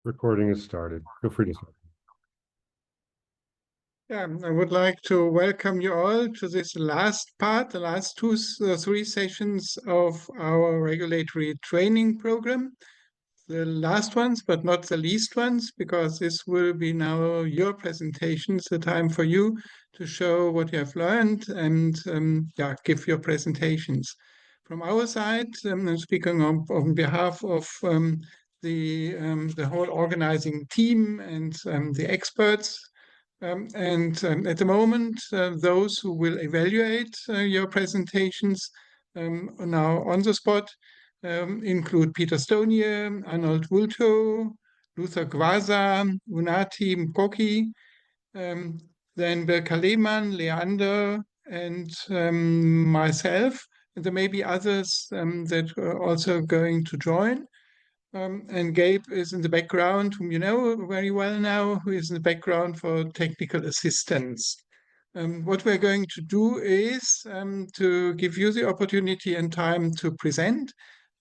Recording is started. Feel free to start. Yeah, I would like to welcome you all to this last part, the last three sessions of our regulatory training program. The last ones, but not the least ones, because this will be now your presentations, the time for you to show what you have learned and give your presentations. From our side, I'm speaking on behalf of the whole organizing team and the experts. At the moment, those who will evaluate your presentations now on the spot include Peter Stonier, Arnold Wulto, Luther Gwaza, Unati Mkoki, then Birka Lehmann, Leander, and myself. And there may be others that are also going to join. And Gabe is in the background, whom you know very well now, who is in the background for technical assistance. What we're going to do is to give you the opportunity and time to present.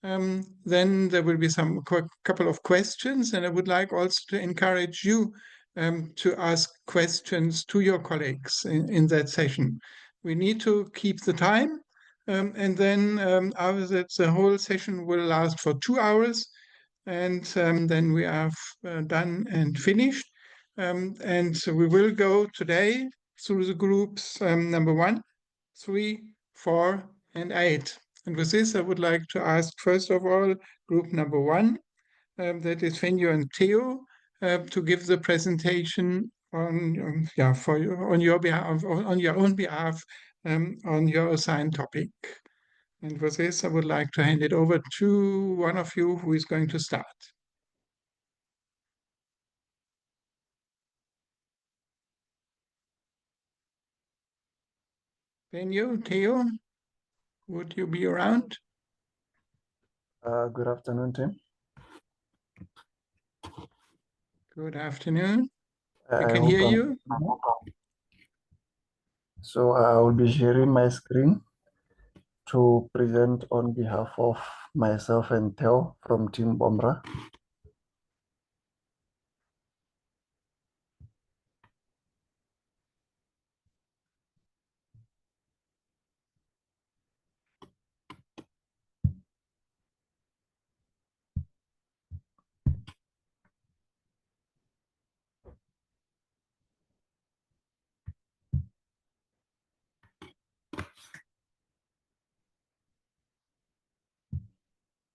Then there will be some couple of questions, and I would like also to encourage you to ask questions to your colleagues in that session. We need to keep the time, and then after that, the whole session will last for 2 hours, and then we are done and finished. And so we will go today through the groups number 1, 3, 4, and 8. And with this, I would like to ask, first of all, group number 1, that is Fenio and Theo, to give the presentation on your behalf, on your own behalf, on your assigned topic. And with this, I would like to hand it over to one of you who is going to start. Fenio, Theo, would you be around? Good afternoon, Tim. Good afternoon. We can hear you. So I will be sharing my screen to present on behalf of myself and Theo from Team Bombra.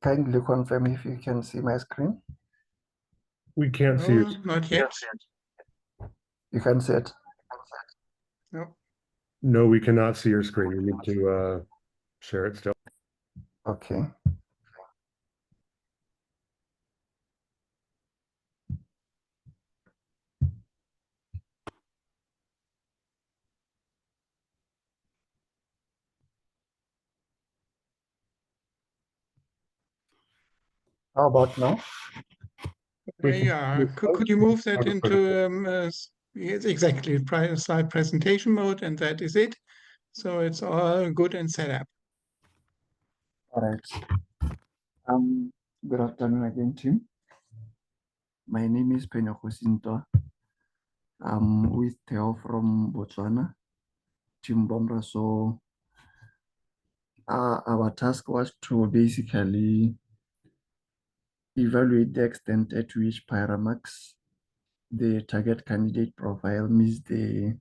Kindly confirm if you can see my screen. We can't see it. Not yet. You can see it. No. No, we cannot see your screen. We need to share it still. Okay. How about now? There you are. Could you move that into yes, exactly slide presentation mode, and that is it. So it's all good and set up. All right. Good afternoon again, Tim. My name is Penyoko Sinto. I'm with Theo from Botswana, Team Bombra. So our task was to basically evaluate the extent at which Pyramax, the target candidate profile, meets the.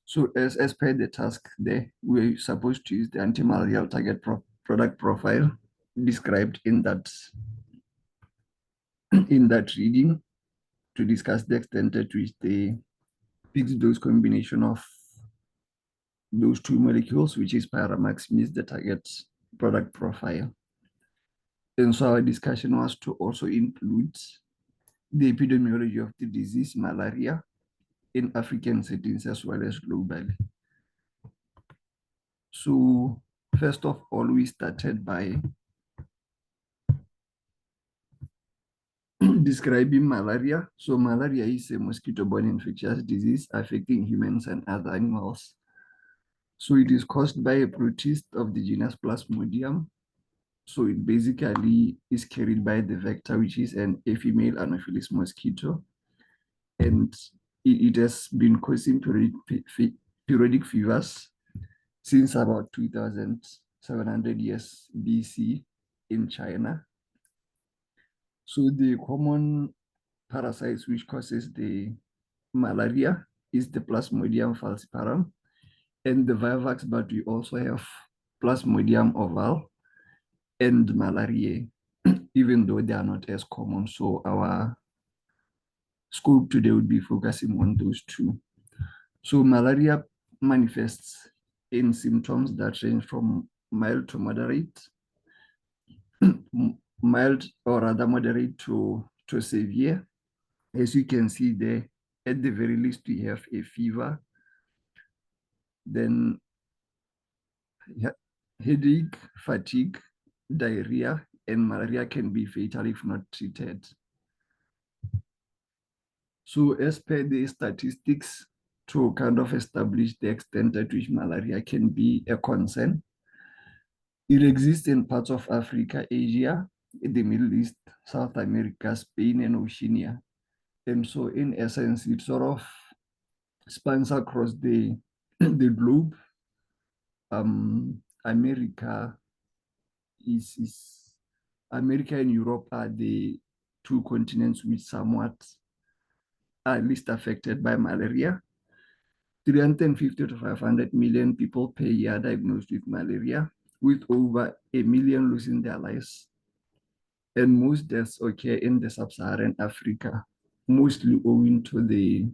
So as per the task there, we're supposed to use the anti-malarial target product profile described in that reading to discuss the extent at which the fixed dose combination of those two molecules, which is Pyramax, meets the target product profile. And so our discussion was to also include the epidemiology of the disease, malaria, in African settings as well as globally. So first of all, we started by describing malaria. So malaria is a mosquito-borne infectious disease affecting humans and other animals. So it is caused by a protist of the genus Plasmodium. So it basically is carried by the vector, which is a female Anopheles mosquito. And it has been causing periodic fevers since about 2,700 years BC in China. So the common parasites which causes the malaria is the Plasmodium falciparum and the vivax, but we also have Plasmodium ovale and malariae, even though they are not as common. So our scope today would be focusing on those two. So malaria manifests in symptoms that range from mild to moderate, mild or rather moderate to severe. As you can see there, at the very least, we have a fever, then headache, fatigue, diarrhea, and malaria can be fatal if not treated. So as per the statistics, to kind of establish the extent at which malaria can be a concern, it exists in parts of Africa, Asia, the Middle East, South America, Spain, and Oceania. And so in essence, it sort of spans across the globe. America America and Europe are the two continents which somewhat are least affected by malaria. 350 to 500 million people per year diagnosed with malaria, with over 1 million losing their lives. And most deaths occur in the sub-Saharan Africa, mostly owing to the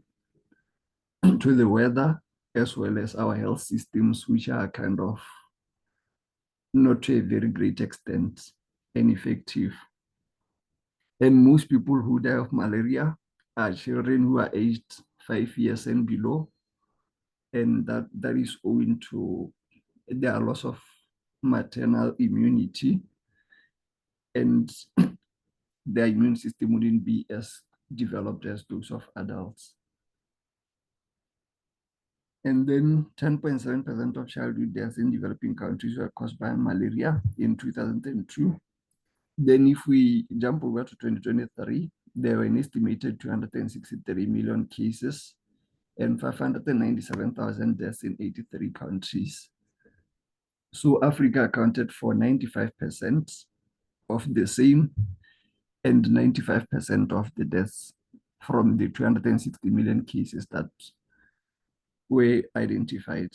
weather, as well as our health systems, which are kind of not to a very great extent ineffective. And most people who die of malaria are children who are aged 5 years and below. And that is owing to their loss of maternal immunity, and their immune system wouldn't be as developed as those of adults. And then 10.7% of childhood deaths in developing countries were caused by malaria in 2002. Then if we jump over to 2023, there were an estimated 263 million cases and 597,000 deaths in 83 countries. So Africa accounted for 95% of the same and 95% of the deaths from the 260 million cases that were identified.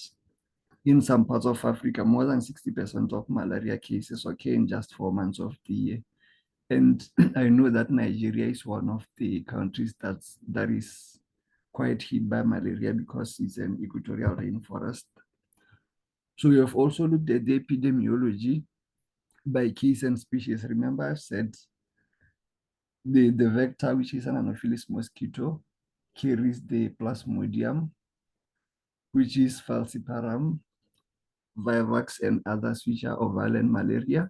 In some parts of Africa, more than 60% of malaria cases occur in just 4 months of the year. And I know that Nigeria is one of the countries that is quite hit by malaria because it's an equatorial rainforest. So we have also looked at the epidemiology by case and species. Remember, I've said the vector, which is an Anopheles mosquito, carries the Plasmodium, which is falciparum, vivax, and others, which are ovale and malaria.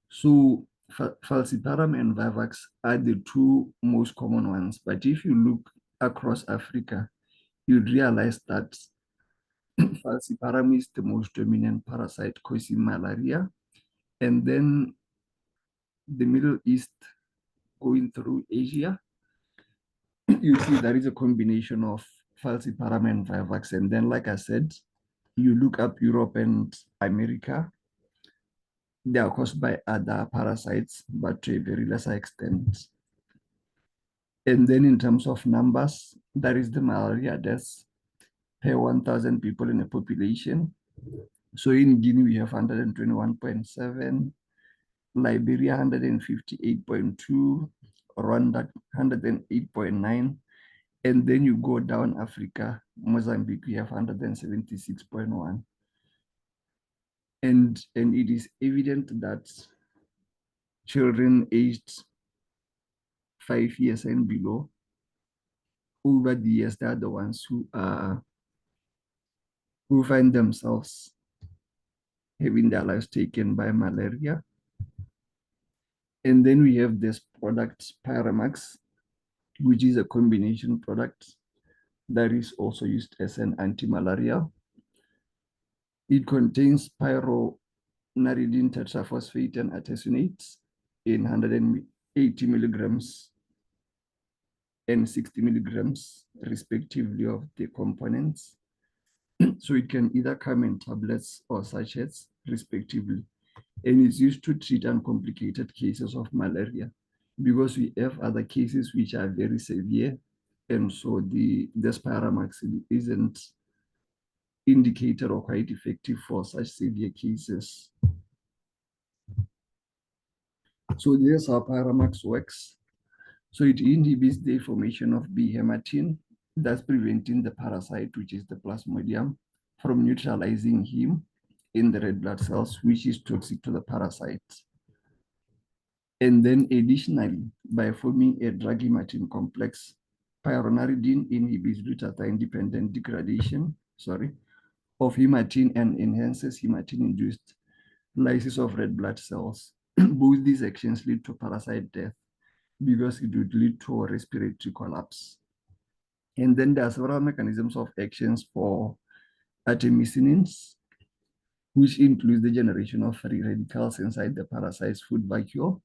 So falciparum and vivax are the two most common ones. But if you look across Africa, you'd realize that falciparum is the most dominant parasite causing malaria. And then the Middle East going through Asia, you see there is a combination of falciparum and vivax. And then, like I said, you look up Europe and America, they are caused by other parasites, but to a very lesser extent. And then in terms of numbers, there is the malaria deaths per 1,000 people in a population. So in Guinea, we have 121.7, Liberia 158.2, Rwanda 108.9, and then you go down Africa, Mozambique, we have 176.1. And it is evident that children aged 5 years and below, over the years, they are the ones who find themselves having their lives taken by malaria. And then we have this product, Pyramax, which is a combination product that is also used as an anti-malarial. It contains pyroxasulfone pyronaridine tetraphosphate and artesunate in 180 milligrams and 60 milligrams respectively of the components. So it can either come in tablets or sachets respectively, and is used to treat uncomplicated cases of malaria, because we have other cases which are very severe, and so this Pyramax isn't indicated or quite effective for such severe cases. So this is how Pyramax works. So it inhibits the formation of B hematine, thus preventing the parasite, which is the Plasmodium, from neutralizing heme in the red blood cells, which is toxic to the parasite. And then additionally, by forming a drug hematine complex, pyronaridine inhibits glutathione-dependent degradation, of hematine and enhances hematine-induced lysis of red blood cells. Both these actions lead to parasite death because it would lead to a respiratory collapse. And then there are several mechanisms of actions for artemisinins, which includes the generation of free radicals inside the parasite's food vacuole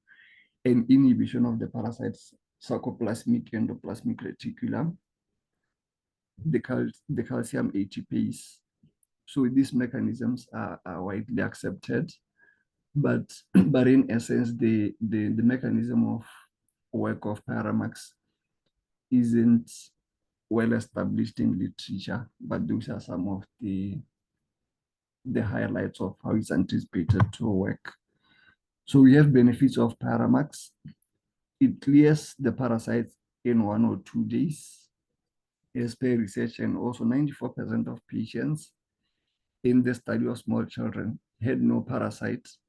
and inhibition of the parasite's sarcoplasmic endoplasmic reticulum, the calcium ATPase. So these mechanisms are widely accepted, but in essence, the mechanism of work of Pyramax isn't well established in literature, but those are some of the highlights of how it's anticipated to work. So we have benefits of Pyramax. It clears the parasites in 1 or 2 days, as per research, and also 94% of patients in the study of small children had no parasites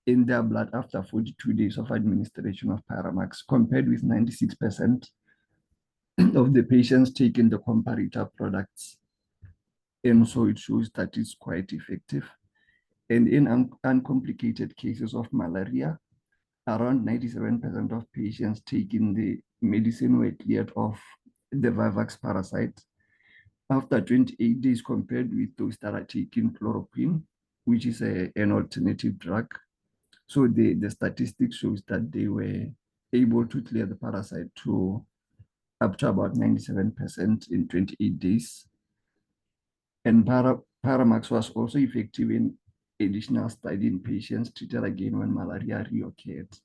in their blood after 42 days of administration of Pyramax, compared with 96% of the patients taking the comparator products. And so it shows that it's quite effective. And in uncomplicated cases of malaria, around 97% of patients taking the medicine were cleared of the Vivax parasite after 28 days, compared with those that are taking chloroquine, which is an alternative drug. So the statistics shows that they were able to clear the parasite to up to about 97% in 28 days. And Pyramax was also effective in additional study in patients treated again when malaria reoccurred.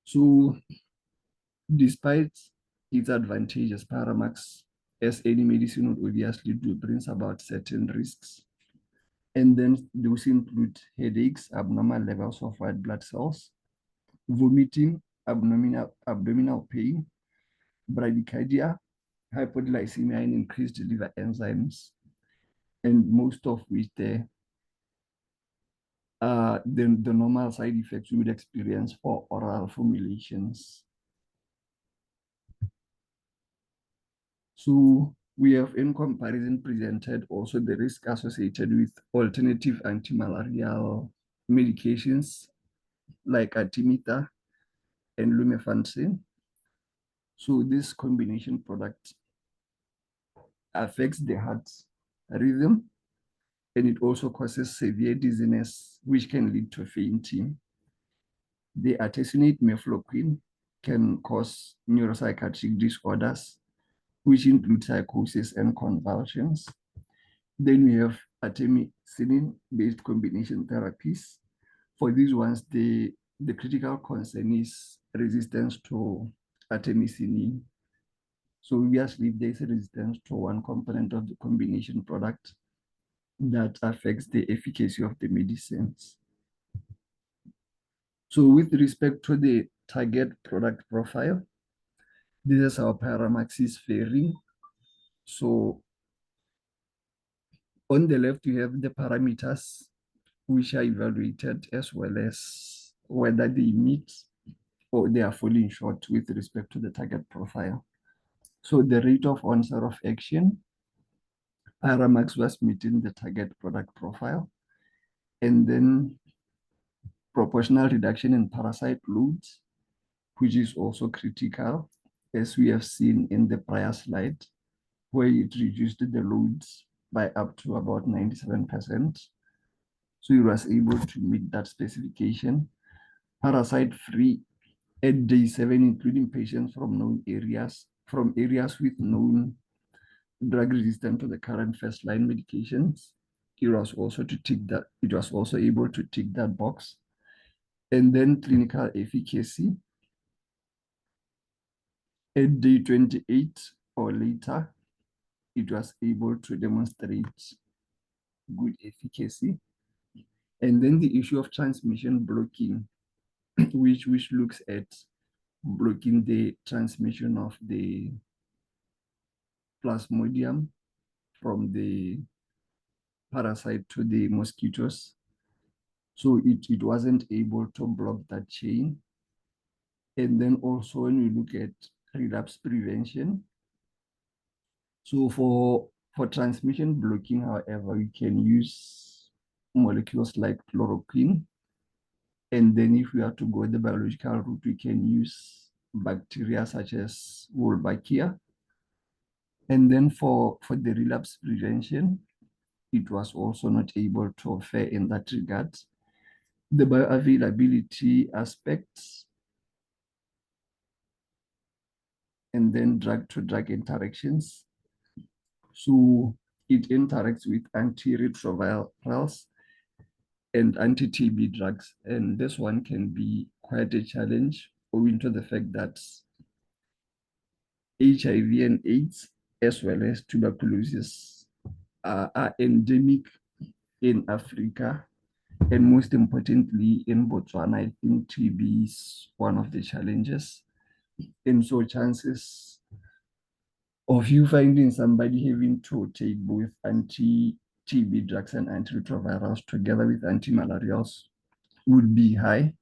So despite its advantages, Pyramax, as any medicine would obviously do, brings about certain risks. And then those include headaches, abnormal levels of white blood cells, vomiting, abdominal pain, bradycardia, hypoglycemia, and increased liver enzymes, and most of which the normal side effects we would experience for oral formulations. So we have, in comparison, presented also the risk associated with alternative antimalarial medications like artemether and lumefantrine. So this combination product affects the heart rhythm, and it also causes severe dizziness, which can lead to fainting. The artesunate mefloquine can cause neuropsychiatric disorders, which include psychosis and convulsions. Then we have artemisinin-based combination therapies. For these ones, the critical concern is resistance to artemisinin. So obviously, if there's a resistance to one component of the combination product, that affects the efficacy of the medicines. So with respect to the target product profile, this is how Pyramax is faring. So on the left, you have the parameters which are evaluated, as well as whether they meet or they are falling short with respect to the target profile. So the rate of onset of action, Pyramax was meeting the target product profile. And then proportional reduction in parasite loads, which is also critical, as we have seen in the prior slide, where it reduced the loads by up to about 97%. So it was able to meet that specification. Parasite-free at day 7, including patients from areas with known drug resistant to the current first-line medications. It was also able to tick that box. And then clinical efficacy at day 28 or later, it was able to demonstrate good efficacy. And then the issue of transmission blocking, which looks at blocking the transmission of the plasmodium from the parasite to the mosquitoes. So it wasn't able to block that chain. And then also when we look at relapse prevention, so for transmission blocking, however, we can use molecules like chloroquine. And then if we have to go the biological route, we can use bacteria such as Wolbachia. And then for the relapse prevention, it was also not able to fare in that regard. The bioavailability aspects, and then drug-to-drug interactions. So it interacts with antiretrovirals and anti-TB drugs. And this one can be quite a challenge owing to the fact that HIV and AIDS, as well as tuberculosis, are endemic in Africa. And most importantly, in Botswana, I think TB is one of the challenges. And so chances of you finding somebody having to take both anti-TB drugs and antiretrovirals together with antimalarials would be high.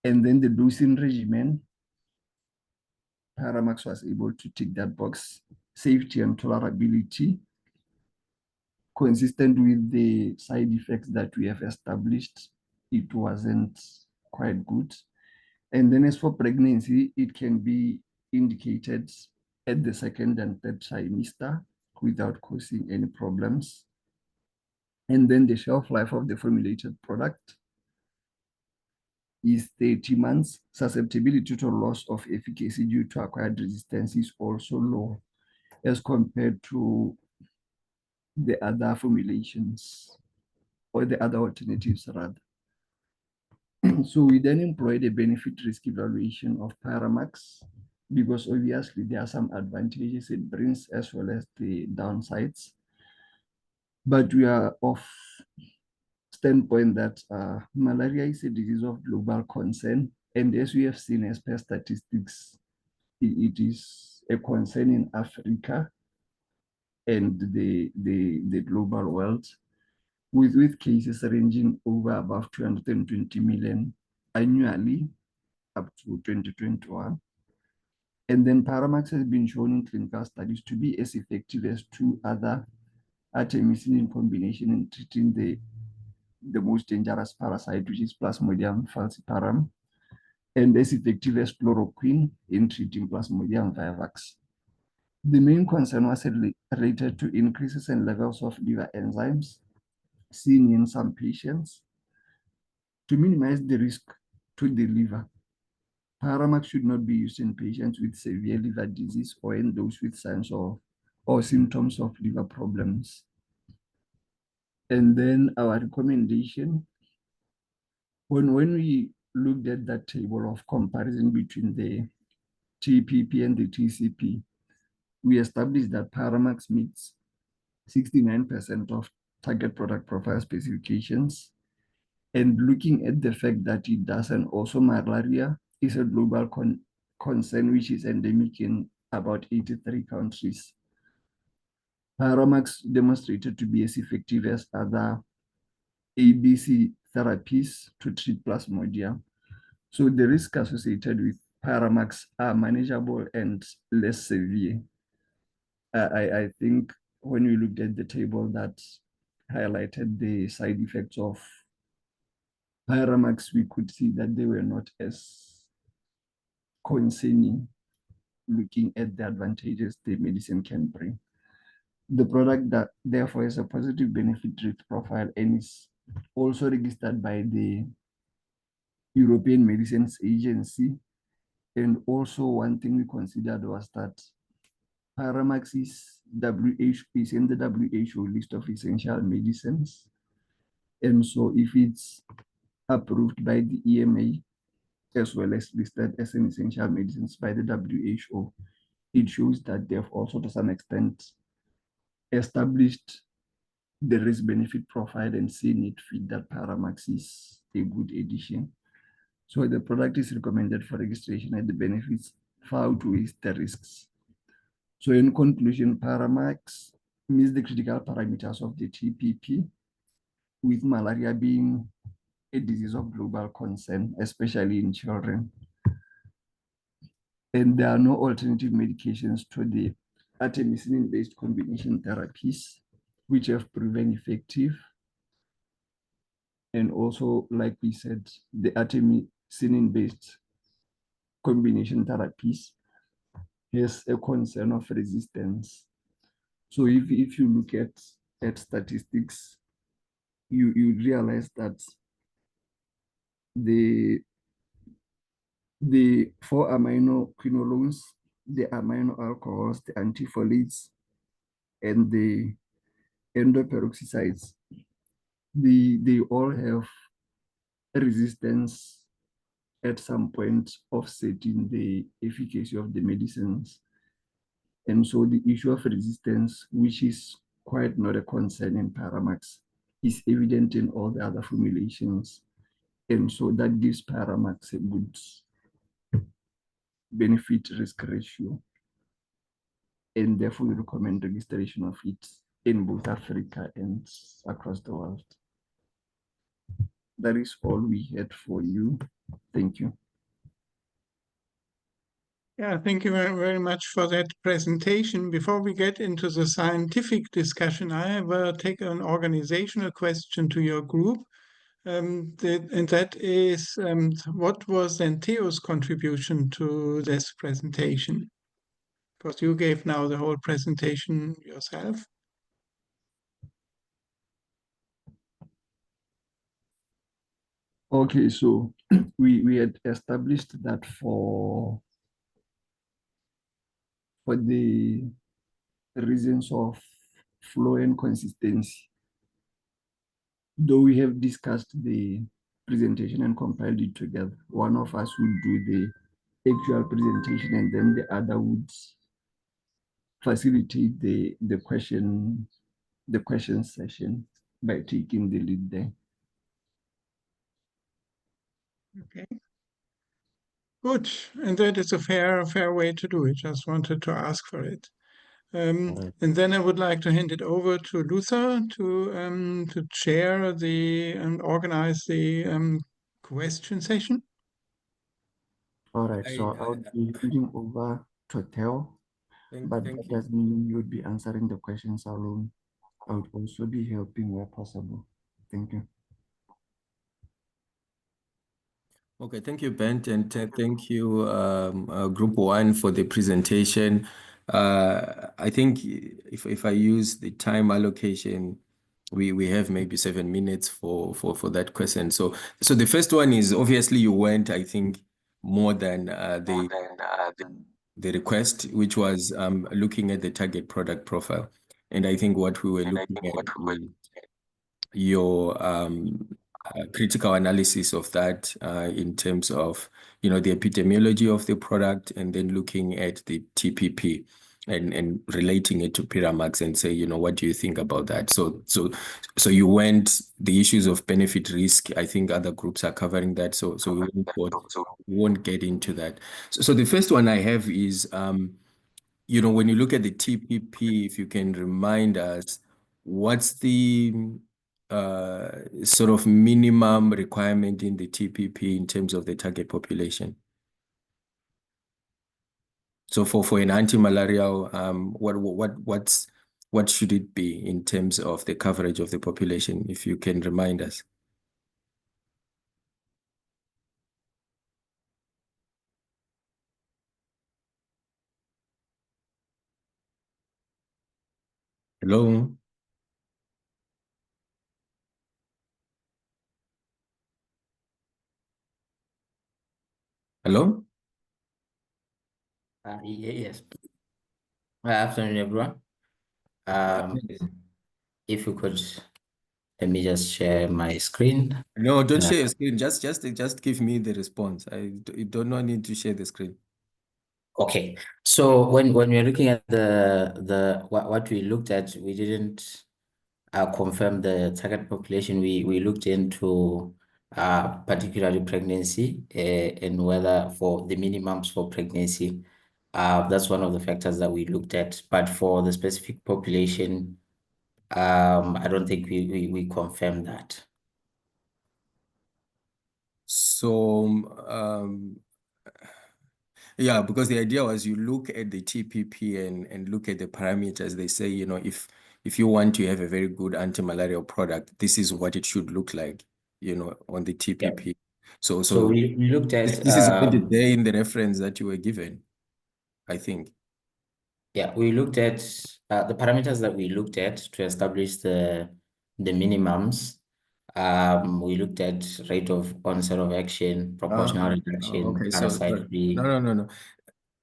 And then the dosing regimen, Paramax was able to tick that box. Safety and tolerability, consistent with the side effects that we have established, it wasn't quite good. And then as for pregnancy, it can be indicated at the 2nd and 3rd trimester without causing any problems. And then the shelf life of the formulated product is 30 months. Susceptibility to loss of efficacy due to acquired resistance is also low as compared to the other formulations or the other alternatives rather. So we then employed a benefit risk evaluation of Paramax because obviously there are some advantages it brings as well as the downsides. But we are of standpoint that malaria is a disease of global concern. And as we have seen as per statistics, it is a concern in Africa and the global world, with cases ranging over above 220 million annually up to 2021. And then Paramax has been shown in clinical studies to be as effective as 2 other artemisinin in combination in treating the most dangerous parasite, which is Plasmodium falciparum, and as effective as chloroquine in treating Plasmodium vivax. The main concern was related to increases in levels of liver enzymes seen in some patients. To minimize the risk to the liver, Paramax should not be used in patients with severe liver disease or in those with signs or symptoms of liver problems. And then our recommendation, when we looked at that table of comparison between the TPP and the TCP, we established that Paramax meets 69% of target product profile specifications. And looking at the fact that it doesn't also malaria is a global concern, which is endemic in about 83 countries. Paramax demonstrated to be as effective as other ABC therapies to treat Plasmodium. So the risk associated with Paramax are manageable and less severe. I think when we looked at the table that highlighted the side effects of Paramax, we could see that they were not as concerning looking at the advantages the medicine can bring. The product that therefore has a positive benefit risk profile and is also registered by the European Medicines Agency. And also one thing we considered was that Paramax is in the WHO list of essential medicines. And so if it's approved by the EMA, as well as listed as an essential medicines by the WHO, it shows that they've also to some extent established the risk benefit profile and seen it fit that Paramax is a good addition. So the product is recommended for registration and the benefits far outweighs the risks. So in conclusion, Paramax meets the critical parameters of the TPP, with malaria being a disease of global concern, especially in children. And there are no alternative medications to the artemisinin-based combination therapies, which have proven effective. And also, like we said, the artemisinin-based combination therapies has a concern of resistance. So if you look at statistics, you realize that the 4-aminoquinolones, the amino alcohols, the antifolates, and the endoperoxysides, they all have a resistance at some point offsetting the efficacy of the medicines. And so the issue of resistance, which is quite not a concern in Paramax, is evident in all the other formulations. And so that gives Paramax a good benefit risk ratio. And therefore we recommend registration of it in both Africa and across the world. That is all we had for you. Thank you. Yeah, thank you very much for that presentation. Before we get into the scientific discussion, I will take an organizational question to your group. And that is, what was then Theo's contribution to this presentation? Because you gave now the whole presentation yourself. Okay, so we had established that for the reasons of flow and consistency, though we have discussed the presentation and compiled it together, one of us would do the actual presentation and then the other would facilitate the question session by taking the lead there. Okay. Good, and that is a fair way to do it. Just wanted to ask for it. And then I would like to hand it over to Luther to chair the and organize the question session. All right, so I'll be handing over to Theo, but that doesn't mean you would be answering the questions alone. I would also be helping where possible. Thank you. Okay, thank you, Bent, and thank you, Group 1, for the presentation. I think if I use the time allocation, we have maybe 7 minutes for that question. So the first one is, obviously you went, I think, more than the request, which was looking at the target product profile. And I think what we were looking at was your critical analysis of that in terms of, the epidemiology of the product, and then looking at the TPP and relating it to Piramax and say, what do you think about that? So you went the issues of benefit risk. I think other groups are covering that. So we won't get into that. So the first one I have is, when you look at the TPP, if you can remind us, what's the sort of minimum requirement in the TPP in terms of the target population? So for an anti-malarial, what should it be in terms of the coverage of the population, if you can remind us? Hello? Hello? Yes. Afternoon, everyone. If you could let me just share my screen. No, don't Uh, share your screen. Just give me the response. You do not need to share the screen. Okay. So when we're looking at what we looked at, we didn't confirm the target population. We looked into particularly pregnancy and whether for the minimums for pregnancy. That's one of the factors that we looked at. But for the specific population, I don't think we confirmed that. So, yeah, because the idea was you look at the TPP and look at the parameters. They say, you know, if you want to have a very good anti-malarial product, this is what it should look like, you know, on the TPP. So we looked at this is already there in the reference that you were given, I think. yeah, we looked at the parameters that we looked at to establish the minimums. We looked at rate of onset of action, proportional reduction, Okay, so parasite-free. no.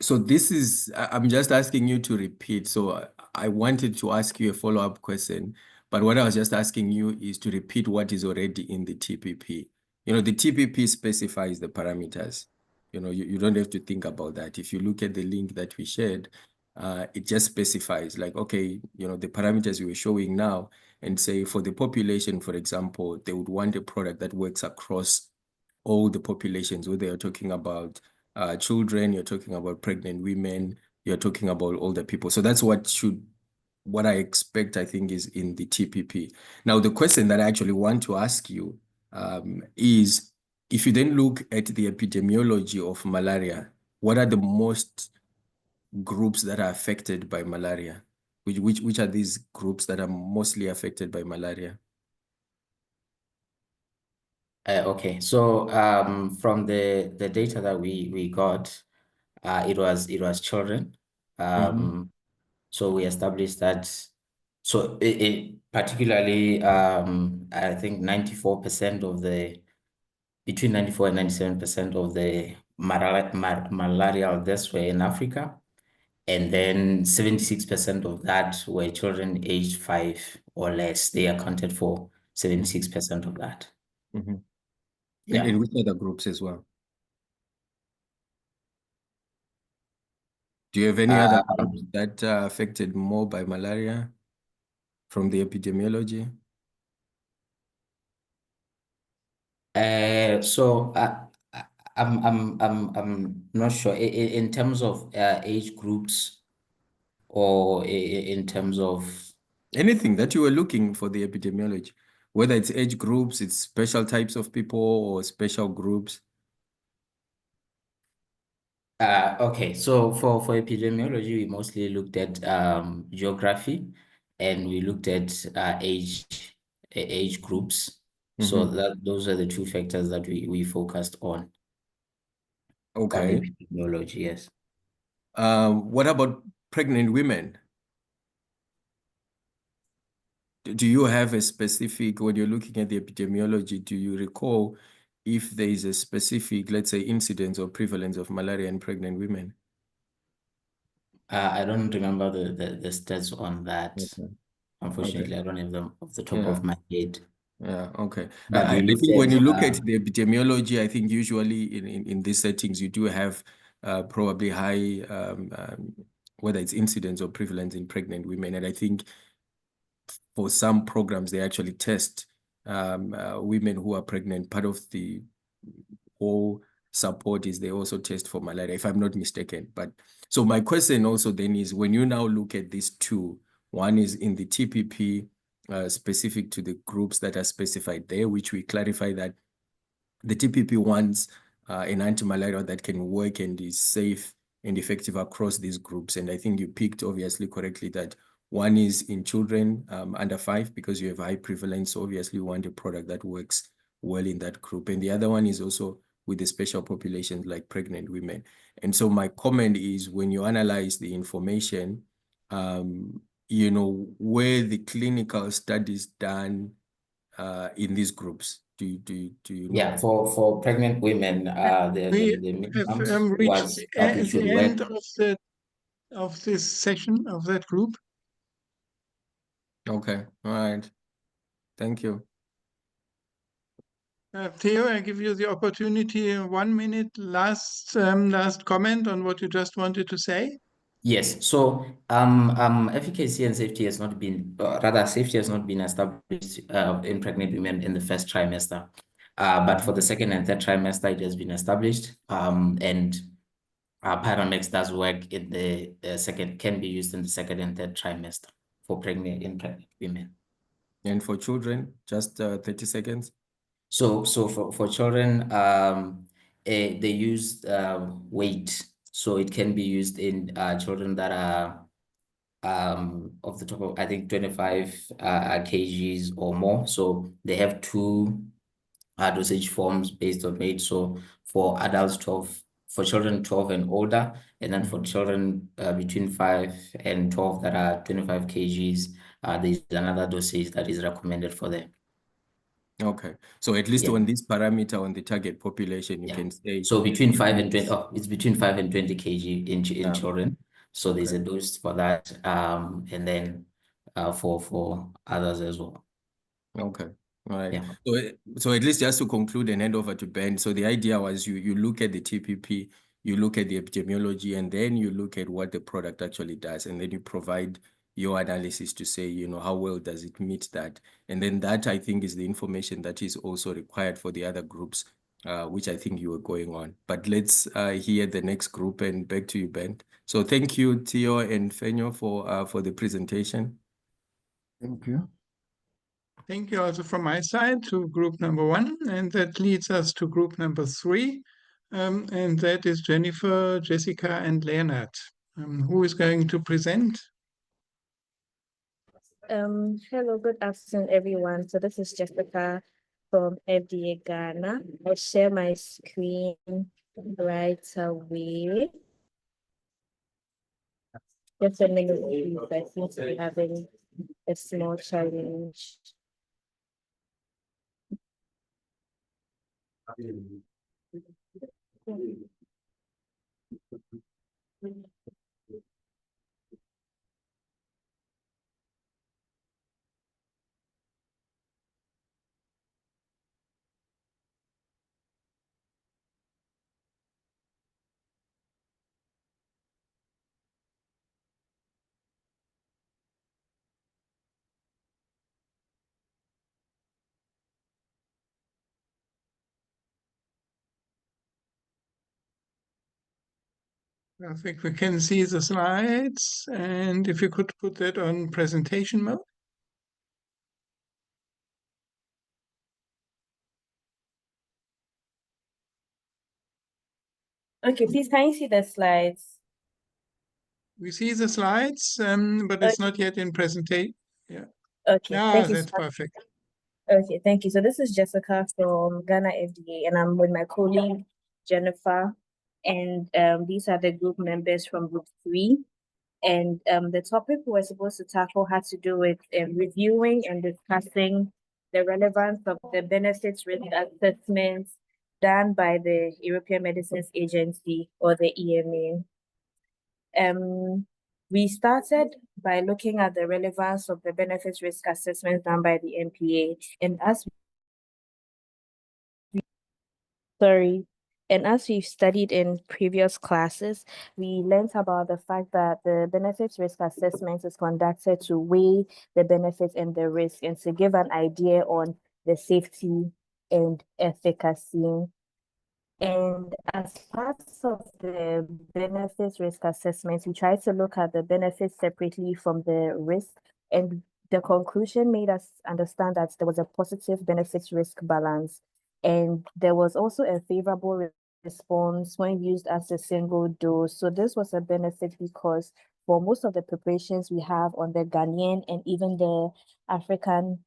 So this is, I'm just asking you to repeat. So I wanted to ask you a follow-up question, but what I was just asking you is to repeat what is already in the TPP. You know, the TPP specifies the parameters. You know, you don't have to think about that. If you look at the link that we shared, it just specifies like, okay, you know, the parameters you were showing now and say for the population, for example, they would want a product that works across all the populations, whether you're talking about children, you're talking about pregnant women, you're talking about older people. So that's what I expect, I think, is in the TPP. Now, the question that I actually want to ask you is, if you then look at the epidemiology of malaria, what are the most groups that are affected by malaria? Which are these groups that are mostly affected by malaria? Okay, so from the data that we got, it was children. So we established that. So it particularly, I think 94% of between 94 and 97% of the malarial deaths were in Africa. And then 76% of that were children aged 5 or less. They accounted for 76% of that. Mm-hmm. Yeah. And which other groups as well? Do you have any other groups that are affected more by malaria from the epidemiology? So I'm not sure in terms of age groups or in terms of Anything that you were looking for the epidemiology, whether it's age groups, it's special types of people or special groups. okay, so for epidemiology, we mostly looked at geography, and we looked at age groups. So those are the two factors that we focused on Okay. epidemiology. Yes. What about pregnant women? Do you have a specific, when you're looking at the epidemiology, do you recall if there is a specific, let's say, incidence or prevalence of malaria in pregnant women? I don't remember the stats on that. Okay. Unfortunately, Okay. I don't have them off the top Yeah. of my head. Yeah, okay. But I we looked think when you look at at the epidemiology, I think usually in these settings, you do have probably high, whether it's incidence or prevalence in pregnant women. And I think for some programs, they actually test women who are pregnant. Part of the whole support is they also test for malaria, if I'm not mistaken. But so my question also then is, when you now look at these two, one is in the TPP, specific to the groups that are specified there, which we clarify that the TPP wants an anti-malarial that can work and is safe and effective across these groups. And I think you picked obviously correctly that one is in children under 5 because you have high prevalence. So obviously you want a product that works well in that group. And the other one is also with the special populations like pregnant women. And so my comment is, when you analyze the information, were the clinical studies done in these groups? Do you know? Yeah, for pregnant women, We the have minimum reached was that we should the work. end of this session of that group. Okay, all right. Thank you. Theo, I give you the opportunity, 1 minute, last comment on what you just wanted to say. Yes, so efficacy and safety has not been, rather safety has not been established in pregnant women in the first trimester. But for the second and third trimester, it has been established. And Pyramex does work in the second, can be used in the second and third trimester in pregnant women. And for children, just 30 seconds. So for children, they use weight. So it can be used in children that are off the top of, I think, 25 kgs or more. So they have two dosage forms based on weight. So for adults, 12, for children 12 and older, and then for children between 5 and 12 that are 25 kgs, there's another dosage that is recommended for them. Okay, so at least Yeah. on this parameter on the target population, you Yeah. can say. So between 5 and 20, it's between 5 and 20 kg in Yeah. children. So there's Okay. a dose for that, and then for others as well. Okay. All right. Yeah. So at least just to conclude and hand over to Ben. So the idea was you look at the TPP, you look at the epidemiology, and then you look at what the product actually does, and then you provide your analysis to say, how well does it meet that? And then that, I think, is the information that is also required for the other groups, which I think you were going on. But let's hear the next group, and back to you, Ben. So thank you, Theo and Fenyo, for the presentation. Thank you. Thank you also from my side to group number 1, and that leads us to group number 3, and that is Jennifer, Jessica, and Leonard. Who is going to present? Hello, good afternoon, everyone. So this is Jessica from FDA Ghana. I'll share my screen right away. Just a minute, please. I seem to be having a small challenge. I think we can see the slides, and if you could put that on presentation mode. Okay, please, can you see the slides? We see the slides, but it's not yet in presentation. Yeah. Okay, thank you. That's perfect. Okay, thank you. So this is Jessica from Ghana FDA, and I'm with my colleague Jennifer, and these are the group members from group 3. And the topic we were supposed to tackle had to do with reviewing and discussing the relevance of the benefits risk assessments done by the European Medicines Agency, or the EMA. We started by looking at the relevance of the benefits risk assessments done by the MPA, and as we've studied in previous classes, we learned about the fact that the benefits risk assessment is conducted to weigh the benefits and the risk, and to give an idea on the safety and efficacy. And as part of the benefits risk assessment, we try to look at the benefits separately from the risk, and the conclusion made us understand that there was a positive benefits risk balance. And there was also a favorable response when used as a single dose. So this was a benefit because for most of the preparations we have on the Ghanaian and even the African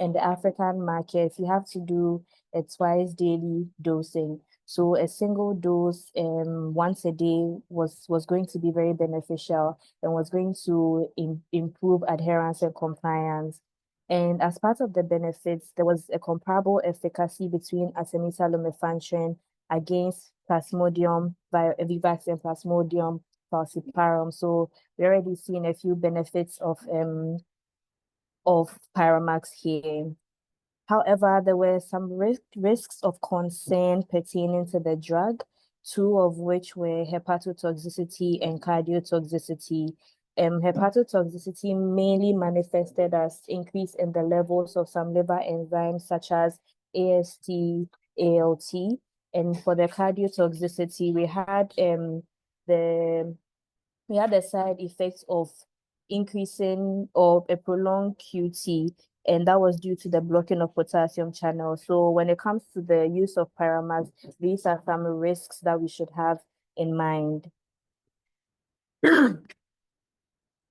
markets, you have to do a twice daily dosing. So a single dose once a day was going to be very beneficial and was going to improve adherence and compliance. And as part of the benefits, there was a comparable efficacy between artemether lumefantrine against Plasmodium, Vivax and Plasmodium falciparum. So we're already seeing a few benefits of Pyramax here. However, there were some risks of concern pertaining to the drug, two of which were hepatotoxicity and cardiotoxicity. Hepatotoxicity mainly manifested as increase in the levels of some liver enzymes such as AST, ALT. And for the cardiotoxicity, we had the side effects of increasing or a prolonged QT, and that was due to the blocking of potassium channels. So when it comes to the use of Pyramax, these are some risks that we should have in mind.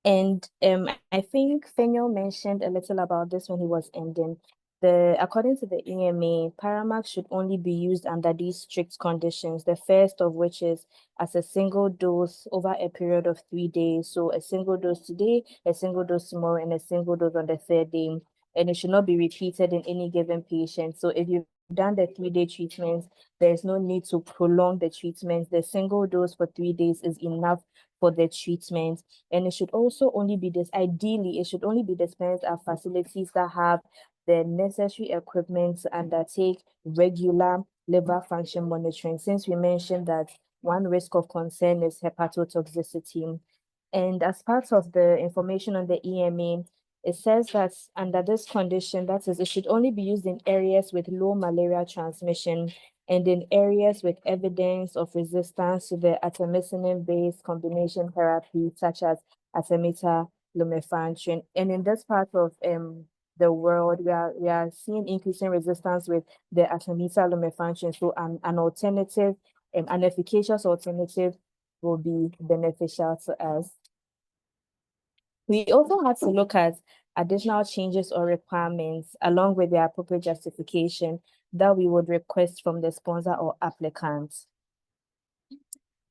And I think Fenyo mentioned a little about this when he was ending. According to the EMA, Pyramax should only be used under these strict conditions. The first of which is as a single dose over a period of 3 days. So a single dose today, a single dose tomorrow, and a single dose on the third day. And it should not be repeated in any given patient. So if you've done the 3-day treatment, there's no need to prolong the treatment. The single dose for 3 days is enough for the treatment. And it should also only be ideally, it should only be dispensed at facilities that have the necessary equipment to undertake regular liver function monitoring, since we mentioned that one risk of concern is hepatotoxicity. And as part of the information on the EMA, it says that under this condition, that is, it should only be used in areas with low malaria transmission and in areas with evidence of resistance to the artemisinin-based combination therapy, such as artemether lumefantrine. And in this part of the world, we are seeing increasing resistance with the artemether lumefantrine. So an alternative, an efficacious alternative will be beneficial to us. We also had to look at additional changes or requirements along with the appropriate justification that we would request from the sponsor or applicant.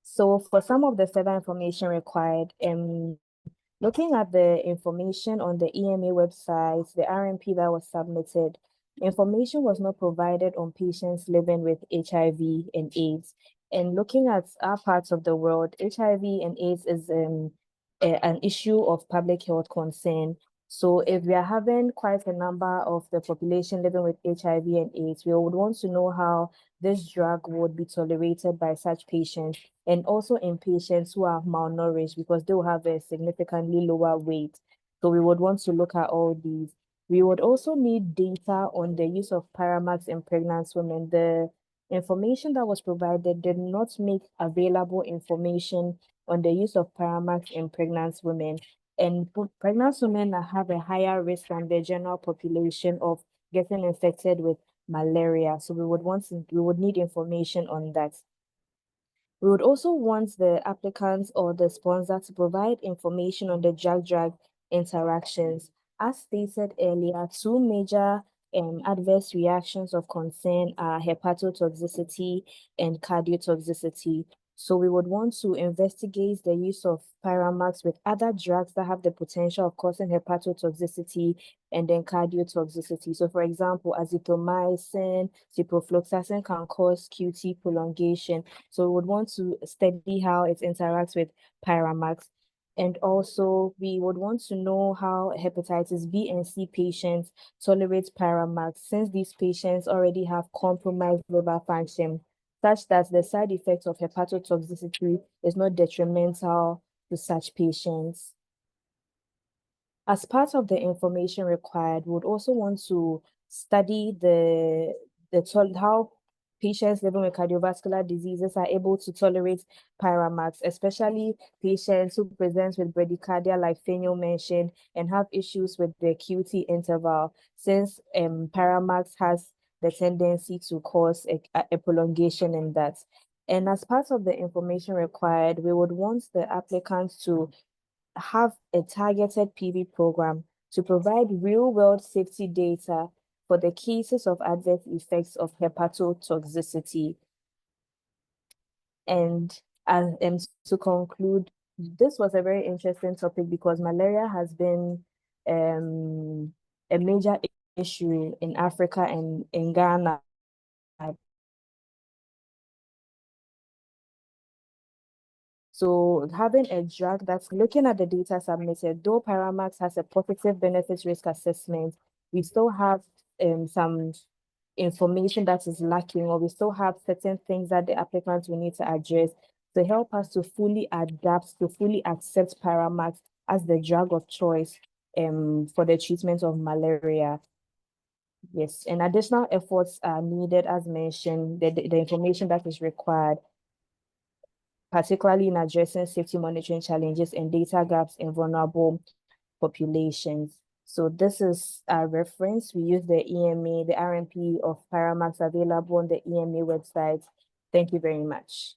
So for some of the further information required, looking at the information on the EMA website, the RMP that was submitted, information was not provided on patients living with HIV and AIDS. And looking at our parts of the world, HIV and AIDS is an issue of public health concern. So if we are having quite a number of the population living with HIV and AIDS, we would want to know how this drug would be tolerated by such patients, and also in patients who are malnourished, because they will have a significantly lower weight. So we would want to look at all these. We would also need data on the use of Pyramax in pregnant women. The information that was provided did not make available information on the use of Pyramax in pregnant women. And pregnant women have a higher risk than the general population of getting infected with malaria. So we would need information on that. We would also want the applicant or the sponsor to provide information on the drug-drug interactions. As stated earlier, two major adverse reactions of concern are hepatotoxicity and cardiotoxicity. So we would want to investigate the use of Pyramax with other drugs that have the potential of causing hepatotoxicity and then cardiotoxicity. So for example, azithromycin, ciprofloxacin can cause QT prolongation. So we would want to study how it interacts with Pyramax. And also, we would want to know how hepatitis B and C patients tolerate Pyramax, since these patients already have compromised liver function, such that the side effects of hepatotoxicity is not detrimental to such patients. As part of the information required, we would also want to study how patients living with cardiovascular diseases are able to tolerate Pyramax, especially patients who present with bradycardia, like Fenyo mentioned, and have issues with the QT interval, since Pyramax has the tendency to cause a prolongation in that. And as part of the information required, we would want the applicants to have a targeted PV program to provide real-world safety data for the cases of adverse effects of hepatotoxicity. And to conclude, this was a very interesting topic because malaria has been a major issue in Africa and in Ghana. So having a drug that's looking at the data submitted, though Paramax has a positive benefit risk assessment, we still have some information that is lacking, or we still have certain things that the applicants will need to address to help us to fully adapt, to fully accept Paramax as the drug of choice for the treatment of malaria. Yes, and additional efforts are needed, as mentioned, the information that is required, particularly in addressing safety monitoring challenges and data gaps in vulnerable populations. So this is a reference. We use the EMA, the RMP of Paramax available on the EMA website. Thank you very much.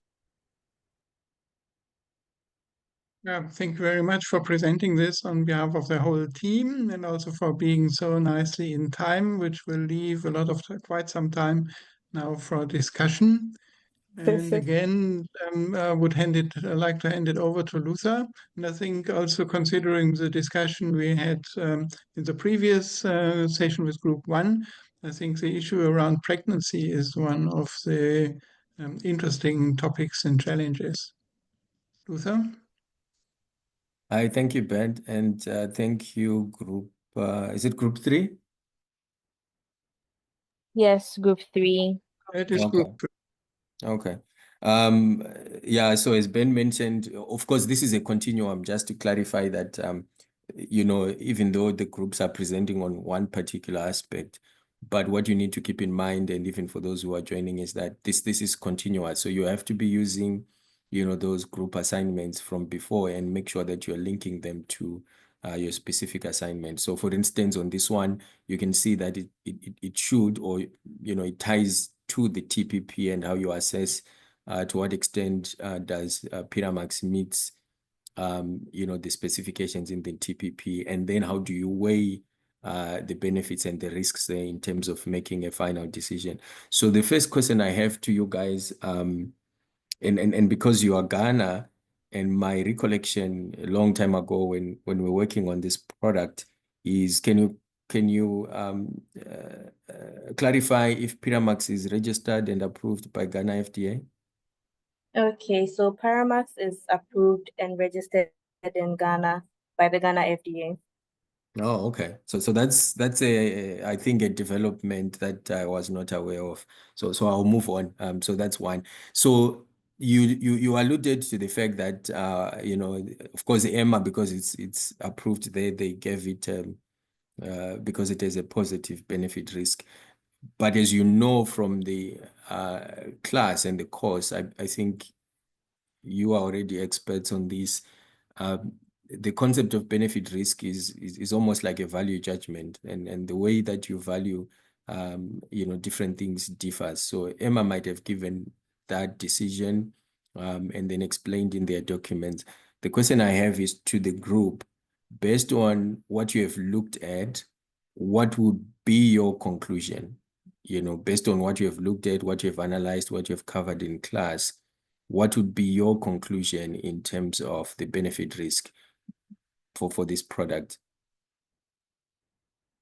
Yeah, thank you very much for presenting this on behalf of the whole team, and also for being so nicely in time, which will leave a lot of quite some time now for discussion. And again, I would like to hand it over to Luther. And I think also considering the discussion we had in the previous session with Group 1, I think the issue around pregnancy is one of the interesting topics and challenges. Luther? I thank you, Ben, and thank you, Group. Is it Group 3? Yes, Group 3. That is Okay. Group 3. Okay. Yeah, so as Ben mentioned, of course, this is a continuum, just to clarify that, even though the groups are presenting on one particular aspect, but what you need to keep in mind, and even for those who are joining, is that this is continuous. So you have to be using, those group assignments from before and make sure that you're linking them to your specific assignment. So for instance, on this one, you can see that it should, or, it ties to the TPP and how you assess to what extent does Paramax meets the specifications in the TPP, and then how do you weigh the benefits and the risks there in terms of making a final decision. So the first question I have to you guys, and because you are Ghana, and my recollection a long time ago when we're working on this product is, can you clarify if Paramax is registered and approved by Ghana FDA? Okay, so Paramax is approved and registered in Ghana by the Ghana FDA. Oh, okay. So that's I think a development that I was not aware of. So I'll move on. So that's one. So you alluded to the fact that of course the EMA, because it's approved there, they gave it because it has a positive benefit risk. But as you know from the class and the course, I think you are already experts on this. The concept of benefit risk is almost like a value judgment, and the way that you value different things differs. So Emma might have given that decision and then explained in their documents. The question I have is to the group, based on what you have looked at, what would be your conclusion? Based on what you have looked at, what you have analyzed, what you have covered in class, what would be your conclusion in terms of the benefit risk for this product?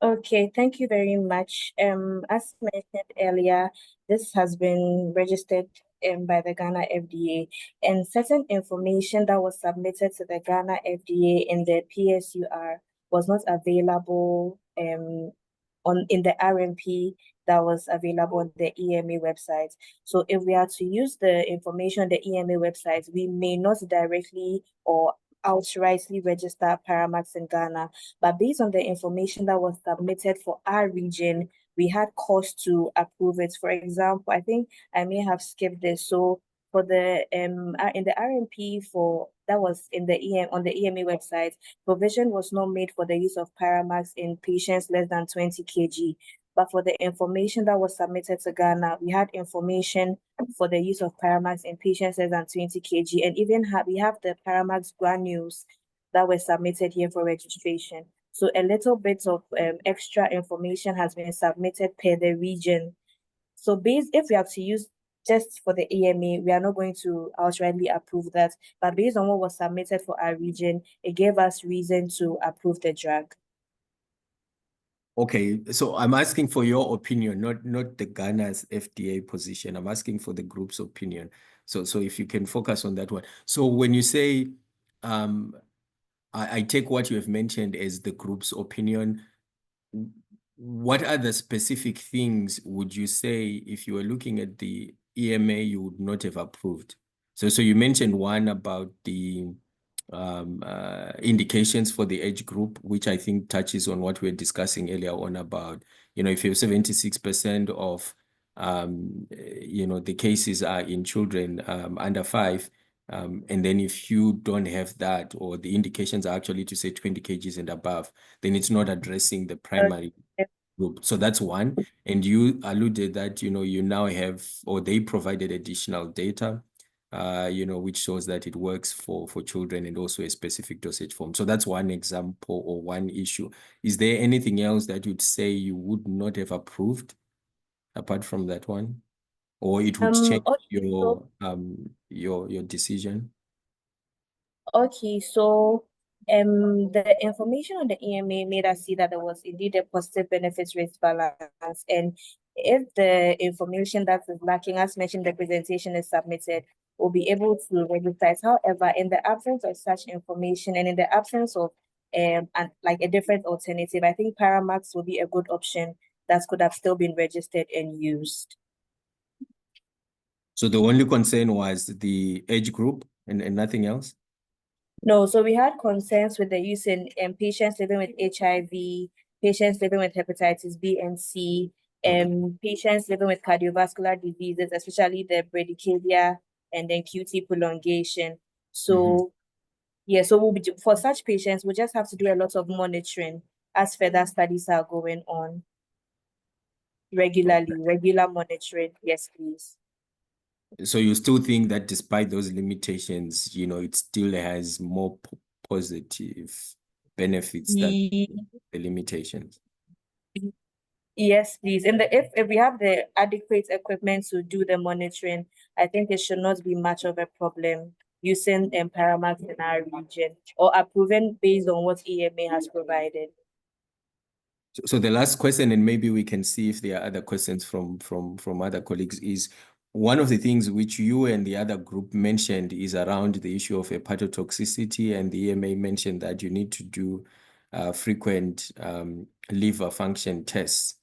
Okay, thank you very much. As mentioned earlier, this has been registered by the Ghana FDA, and certain information that was submitted to the Ghana FDA in the PSUR was not available in the RMP that was available on the EMA website. So if we are to use the information on the EMA website, we may not directly or outrightly register Paramax in Ghana, but based on the information that was submitted for our region, we had cause to approve it. For example, I think I may have skipped this. So for the in the RMP for that was in the on the EMA website, provision was not made for the use of Paramax in patients less than 20 kg. But for the information that was submitted to Ghana, we had information for the use of Paramax in patients less than 20 kg, and even we have the Paramax granules that were submitted here for registration. So a little bit of extra information has been submitted per the region. So if we have to use just for the EMA, we are not going to outrightly approve that. But based on what was submitted for our region, it gave us reason to approve the drug. Okay, so I'm asking for your opinion, not the Ghana's FDA position. I'm asking for the group's opinion. So if you can focus on that one. So when you say, I take what you have mentioned as the group's opinion. What other specific things would you say if you were looking at the EMA you would not have approved? So you mentioned one about the indications for the age group, which I think touches on what we were discussing earlier on about, if you have 76% of, the cases are in children under 5, and then if you don't have that, or the indications are actually to say 20 kgs and above, then it's not addressing the primary group. So that's one. And you alluded that, you now have, or they provided additional data, which shows that it works for children and also a specific dosage form. So that's one example or one issue. Is there anything else that you'd say you would not have approved apart from that one? Or it would change your decision? Okay, so the information on the EMA made us see that there was indeed a positive benefits risk balance. And if the information that is lacking, as mentioned, the presentation is submitted, we'll be able to regularize. However, in the absence of such information and in the absence of like a different alternative, I think Paramax will be a good option that could have still been registered and used. So the only concern was the age group and nothing else? No, so we had concerns with the use in patients living with HIV, patients living with hepatitis B and C, patients living with cardiovascular diseases, especially the bradycardia and then QT prolongation. So, yeah, so for such patients, we just have to do a lot of monitoring as further studies are going on regularly, regular monitoring. Yes, please. So you still think that despite those limitations, it still has more positive benefits than the limitations? Yes, please. And if we have the adequate equipment to do the monitoring, I think it should not be much of a problem using Paramax in our region or approving based on what EMA has provided. So the last question, and maybe we can see if there are other questions from other colleagues, is one of the things which you and the other group mentioned is around the issue of hepatotoxicity, and the EMA mentioned that you need to do frequent liver function tests.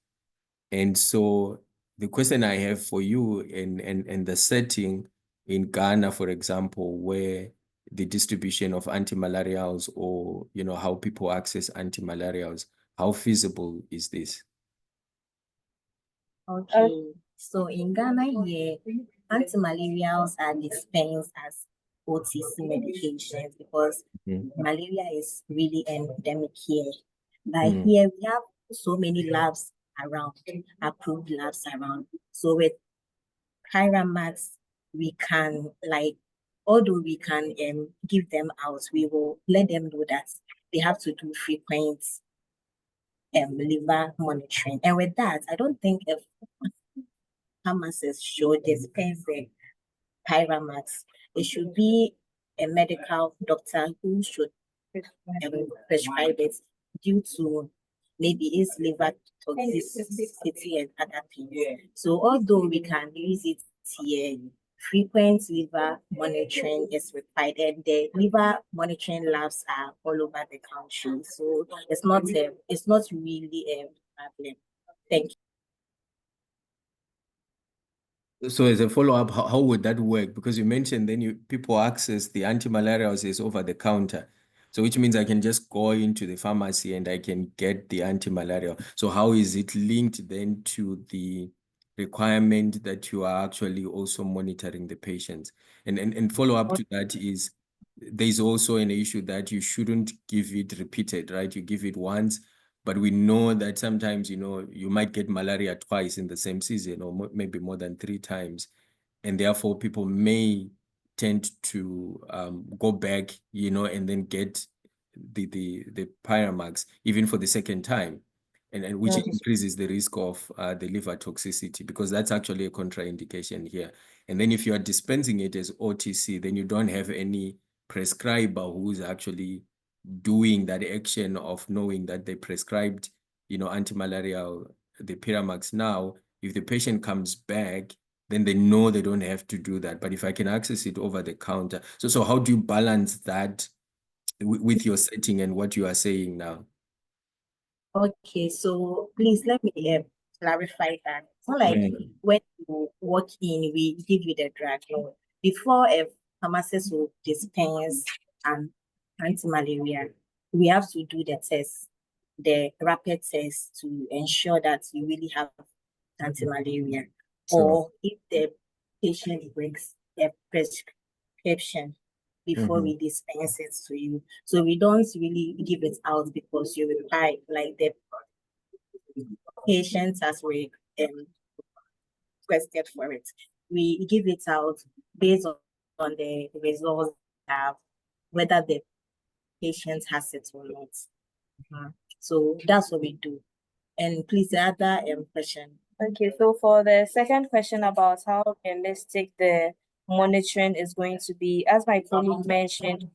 And so the question I have for you in the setting in Ghana, for example, where the distribution of antimalarials or, how people access antimalarials, how feasible is this? Okay, so in Ghana here, antimalarials are dispensed as OTC medications because malaria is really endemic here. But here we have so many labs around, approved labs around. So with Pyramax, we can although we can give them out, we will let them know that they have to do frequent liver monitoring. And with that, I don't think if pharmacists should dispense the Pyramax, it should be a medical doctor who should prescribe it due to maybe its liver toxicity and other things. So although we can use it here, frequent liver monitoring is required, and the liver monitoring labs are all over the country. So it's not really a problem. Thank you. So as a follow-up, how would that work? Because you mentioned then people access the antimalarials is over the counter. So which means I can just go into the pharmacy and I can get the antimalarial. So how is it linked then to the requirement that you are actually also monitoring the patients? And follow-up to that is there's also an issue that you shouldn't give it repeated, right? You give it once, but we know that sometimes, you might get malaria twice in the same season or maybe more than 3 times. And therefore people may tend to go back, and then get the Pyramax even for the second time. and which Okay. increases the risk of the liver toxicity, because that's actually a contraindication here. And then if you are dispensing it as OTC, then you don't have any prescriber who's actually doing that action of knowing that they prescribed, antimalarial, the Piramax. Now, if the patient comes back, then they know they don't have to do that. But if I can access it over the counter, so how do you balance that with your setting and what you are saying now? Okay, so please let me clarify that. It's not like when you walk in, we give you the drug. No. Before a pharmacist will dispense an anti-malaria, we have to do the test, the rapid test, to ensure that you really have anti-malaria. Sure. Or if the patient brings a prescription before we dispense it to you. So we don't really give it out because you reply, like the patient has requested for it. We give it out based on the results of whether the patient has it or not. So that's what we do. And please, the other question. Okay, so for the second question about how realistic the monitoring is going to be, as my colleague mentioned,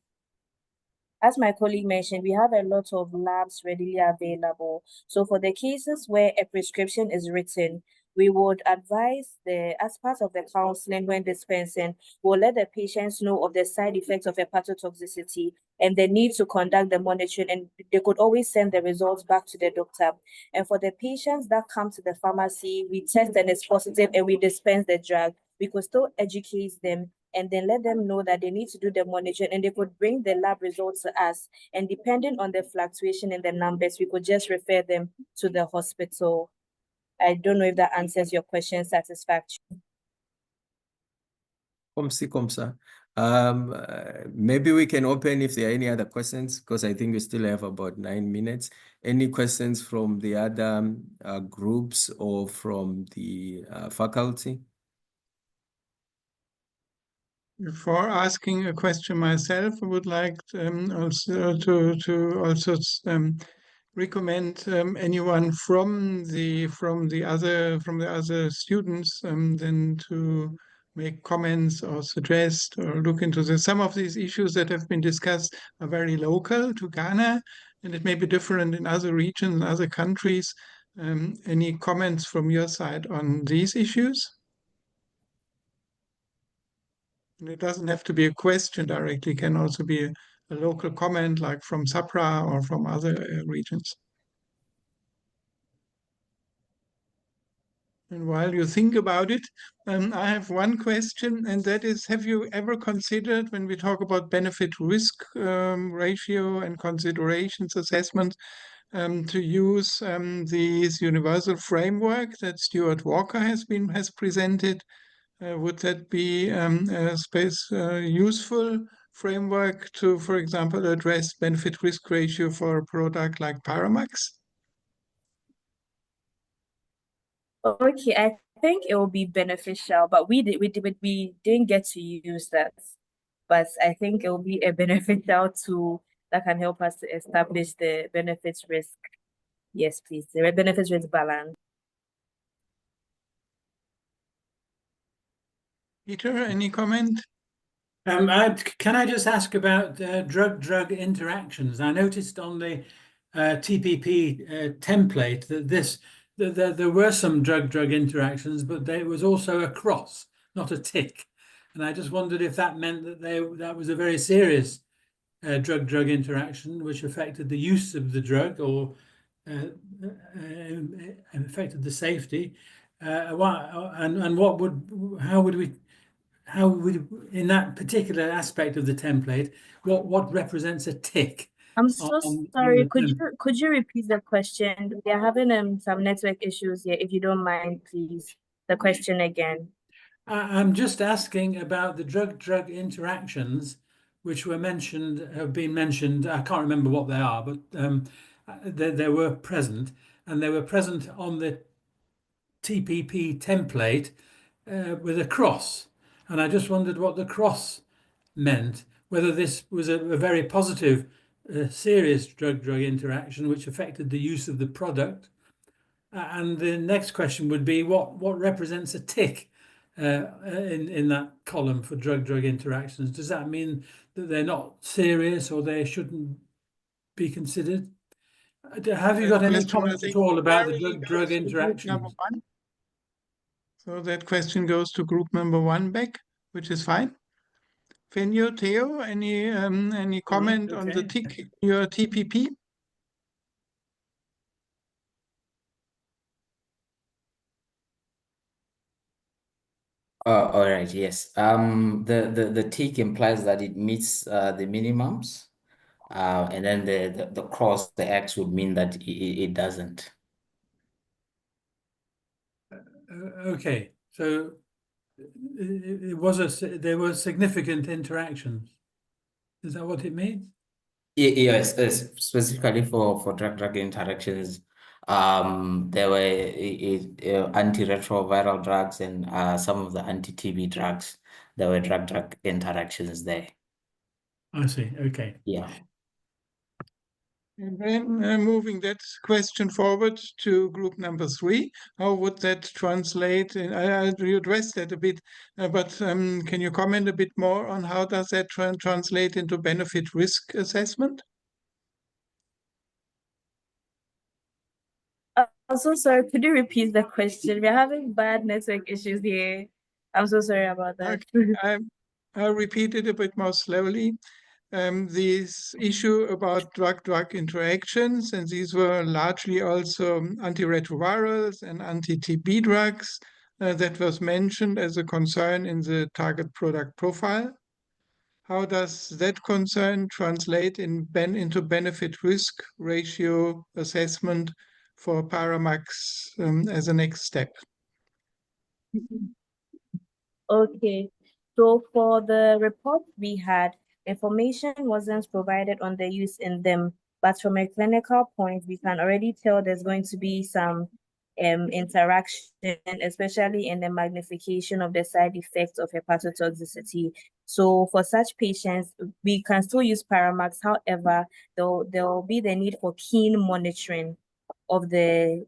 we have a lot of labs readily available. So for the cases where a prescription is written, we would advise as part of the counseling when dispensing, we'll let the patients know of the side effects of hepatotoxicity and the need to conduct the monitoring, and they could always send the results back to the doctor. And for the patients that come to the pharmacy, we test and it's positive and we dispense the drug. We could still educate them and then let them know that they need to do the monitoring, and they could bring the lab results to us. And depending on the fluctuation in the numbers, we could just refer them to the hospital. I don't know if that answers your question satisfactorily. Komsa. Maybe we can open if there are any other questions, because I think we still have about 9 minutes. Any questions from the other groups or from the faculty? Before asking a question myself, I would like also to recommend anyone from the other students then to make comments or suggest or look into some of these issues that have been discussed are very local to Ghana, and it may be different in other regions, other countries. Any comments from your side on these issues? And it doesn't have to be a question directly, it can also be a local comment like from SAPRA or from other regions. And while you think about it, I have one question, and that is, have you ever considered, when we talk about benefit-risk ratio and considerations assessment, to use this universal framework that Stuart Walker has presented? Would that be a useful framework to, for example, address benefit-risk ratio for a product like Paramax? Okay, I think it will be beneficial, but we didn't get to use that. But I think it will be a beneficial tool that can help us to establish the benefits risk. Yes, please, the benefits risk balance. Peter, any comment? Can I just ask about drug-drug interactions? I noticed on the TPP template that there were some drug-drug interactions, but there was also a cross, not a tick. And I just wondered if that meant that that was a very serious drug-drug interaction which affected the use of the drug or affected the safety. How would, in that particular aspect of the template, what represents a tick? I'm so sorry. Could you repeat the question? We are having some network issues here. If you don't mind, please, the question again. I'm just asking about the drug-drug interactions which have been mentioned. I can't remember what they are, but they were present, and they were present on the TPP template with a cross. And I just wondered what the cross meant, whether this was a very positive, serious drug-drug interaction which affected the use of the product, And the next question would be what represents a tick in that column for drug-drug interactions? Does that mean that they're not serious or they shouldn't be considered? Have you got any Question, I comments at think, all about the primarily drug-drug goes to group number interactions? one. So that question goes to group number one back, which is fine. Fenio, Theo, any comment on the okay. tick, your TPP? All right, yes. The tick implies that it meets the minimums, and then the cross, the X would mean that it doesn't. Okay, so there were significant interactions. Is that what it means? Yes, specifically for drug-drug interactions, there were antiretroviral drugs and some of the anti-TB drugs. There were drug-drug interactions there. I see. Okay. Yeah. And then moving that question forward to group number three, how would that translate? You addressed that a bit, but can you comment a bit more on how does that translate into benefit risk assessment? I'm so sorry. Could you repeat the question? We're having bad network issues here. I'm so sorry about that. Okay. I'll repeat it a bit more slowly. This issue about drug-drug interactions, and these were largely also antiretrovirals and anti-TB drugs that was mentioned as a concern in the target product profile. How does that concern translate into benefit risk ratio assessment for Paramax as a next step? Okay, so for the report we had, information wasn't provided on the use in them, but from a clinical point, we can already tell there's going to be some interaction, especially in the magnification of the side effects of hepatotoxicity. So for such patients, we can still use Paramax. However, there will be the need for keen monitoring of the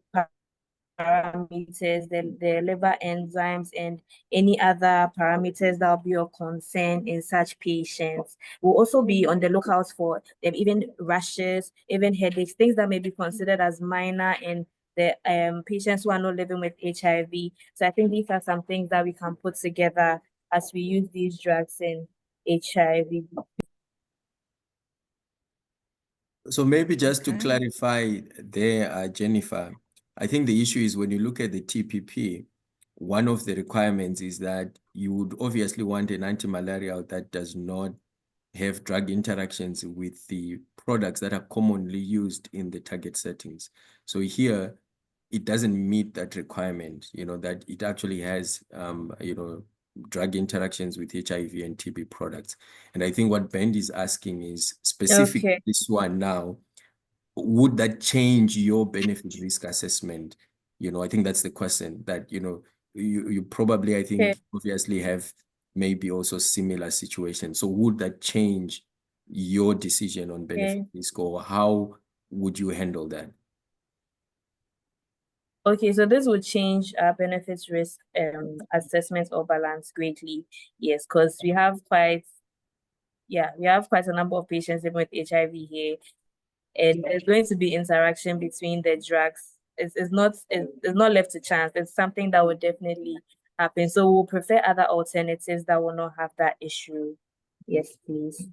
parameters, the liver enzymes, and any other parameters that will be of concern in such patients. We'll also be on the lookout for even rashes, even headaches, things that may be considered as minor in the patients who are not living with HIV. So I think these are some things that we can put together as we use these drugs in HIV. So maybe just to Okay. clarify there, Jennifer, I think the issue is when you look at the TPP, one of the requirements is that you would obviously want an antimalarial that does not have drug interactions with the products that are commonly used in the target settings. So here, it doesn't meet that requirement, that it actually has, drug interactions with HIV and TB products. And I think what Ben is asking is specific to this one now, would that change your benefit risk assessment? I think that's the question that, you probably, I think, obviously have maybe also similar situations. So would that change your decision on benefit risk, or how would you handle that? Okay, so this would change our benefits risk assessment or balance greatly. Yes, because we have quite a number of patients living with HIV here, and there's going to be interaction between the drugs. It's not left to chance. It's something that would definitely happen. So we'll prefer other alternatives that will not have that issue. Yes, please.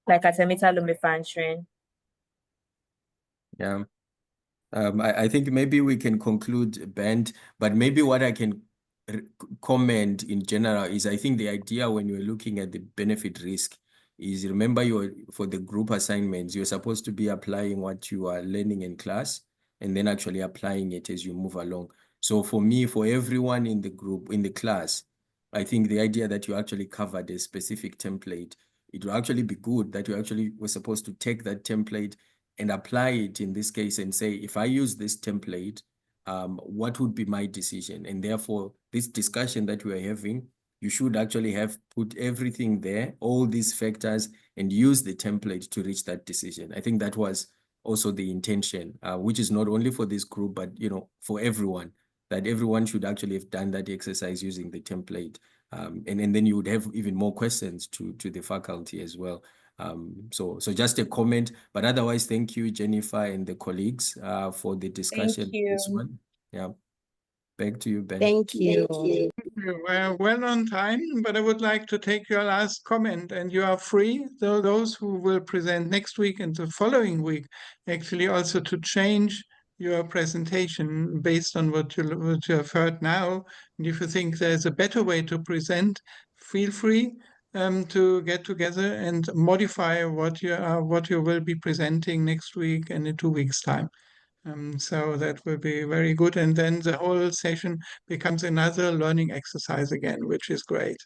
Like artemether-lumefantrine. Yeah. I think maybe we can conclude, Ben, but maybe what I can comment in general is I think the idea when you're looking at the benefit risk is, remember, for the group assignments, you're supposed to be applying what you are learning in class and then actually applying it as you move along. So for me, for everyone in the group, in the class, I think the idea that you actually covered a specific template, it will actually be good that you actually were supposed to take that template and apply it in this case and say, if I use this template, what would be my decision? And therefore, this discussion that we are having, you should actually have put everything there, all these factors, and use the template to reach that decision. I think that was also the intention, which is not only for this group, but for everyone, that everyone should actually have done that exercise using the template. And then you would have even more questions to the faculty as well. So just a comment, but otherwise, thank you, Jennifer and the colleagues, for the discussion. This one. Yeah. Back to you, Ben. Thank you. We're well on time, but I would like to take your last comment, and you are free, so those who will present next week and the following week, actually also to change your presentation based on what you have heard now. And if you think there's a better way to present, feel free to get together and modify what you will be presenting next week and in 2 weeks' time. So that will be very good. And then the whole session becomes another learning exercise again, which is great.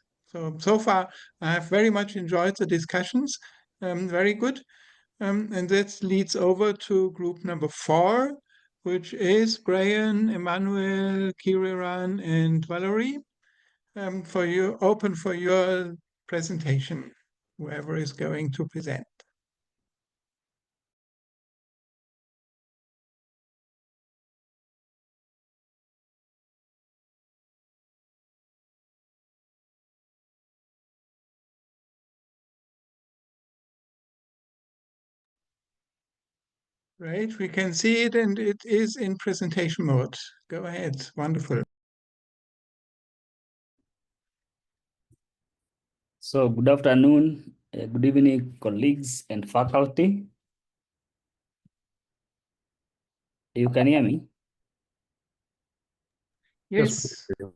So far, I have very much enjoyed the discussions. Very good. And that leads over to group number 4, which is Brian, Emmanuel, Kiriran, and Valerie. Open for your presentation, whoever is going to present. Right, we can see it, and it is in presentation mode. Go ahead, wonderful. So good afternoon, good evening, colleagues and faculty. You can hear me? Yes, we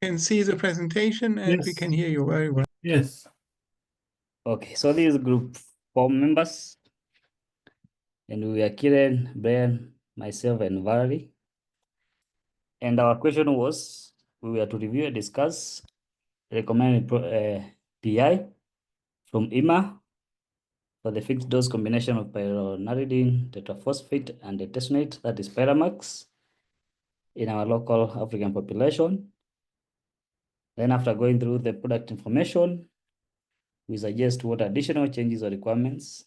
can see the presentation and we Yes. can hear you very well. Yes. Okay, so this is group 4 members. And we are Kiran, Brian, myself, and Valerie. And our question was, we were to review and discuss recommended PI from IMA for the fixed dose combination of pyronaridine, tetraphosphate, and etoposide, that is Pyramax, in our local African population. Then after going through the product information, we suggest what additional changes or requirements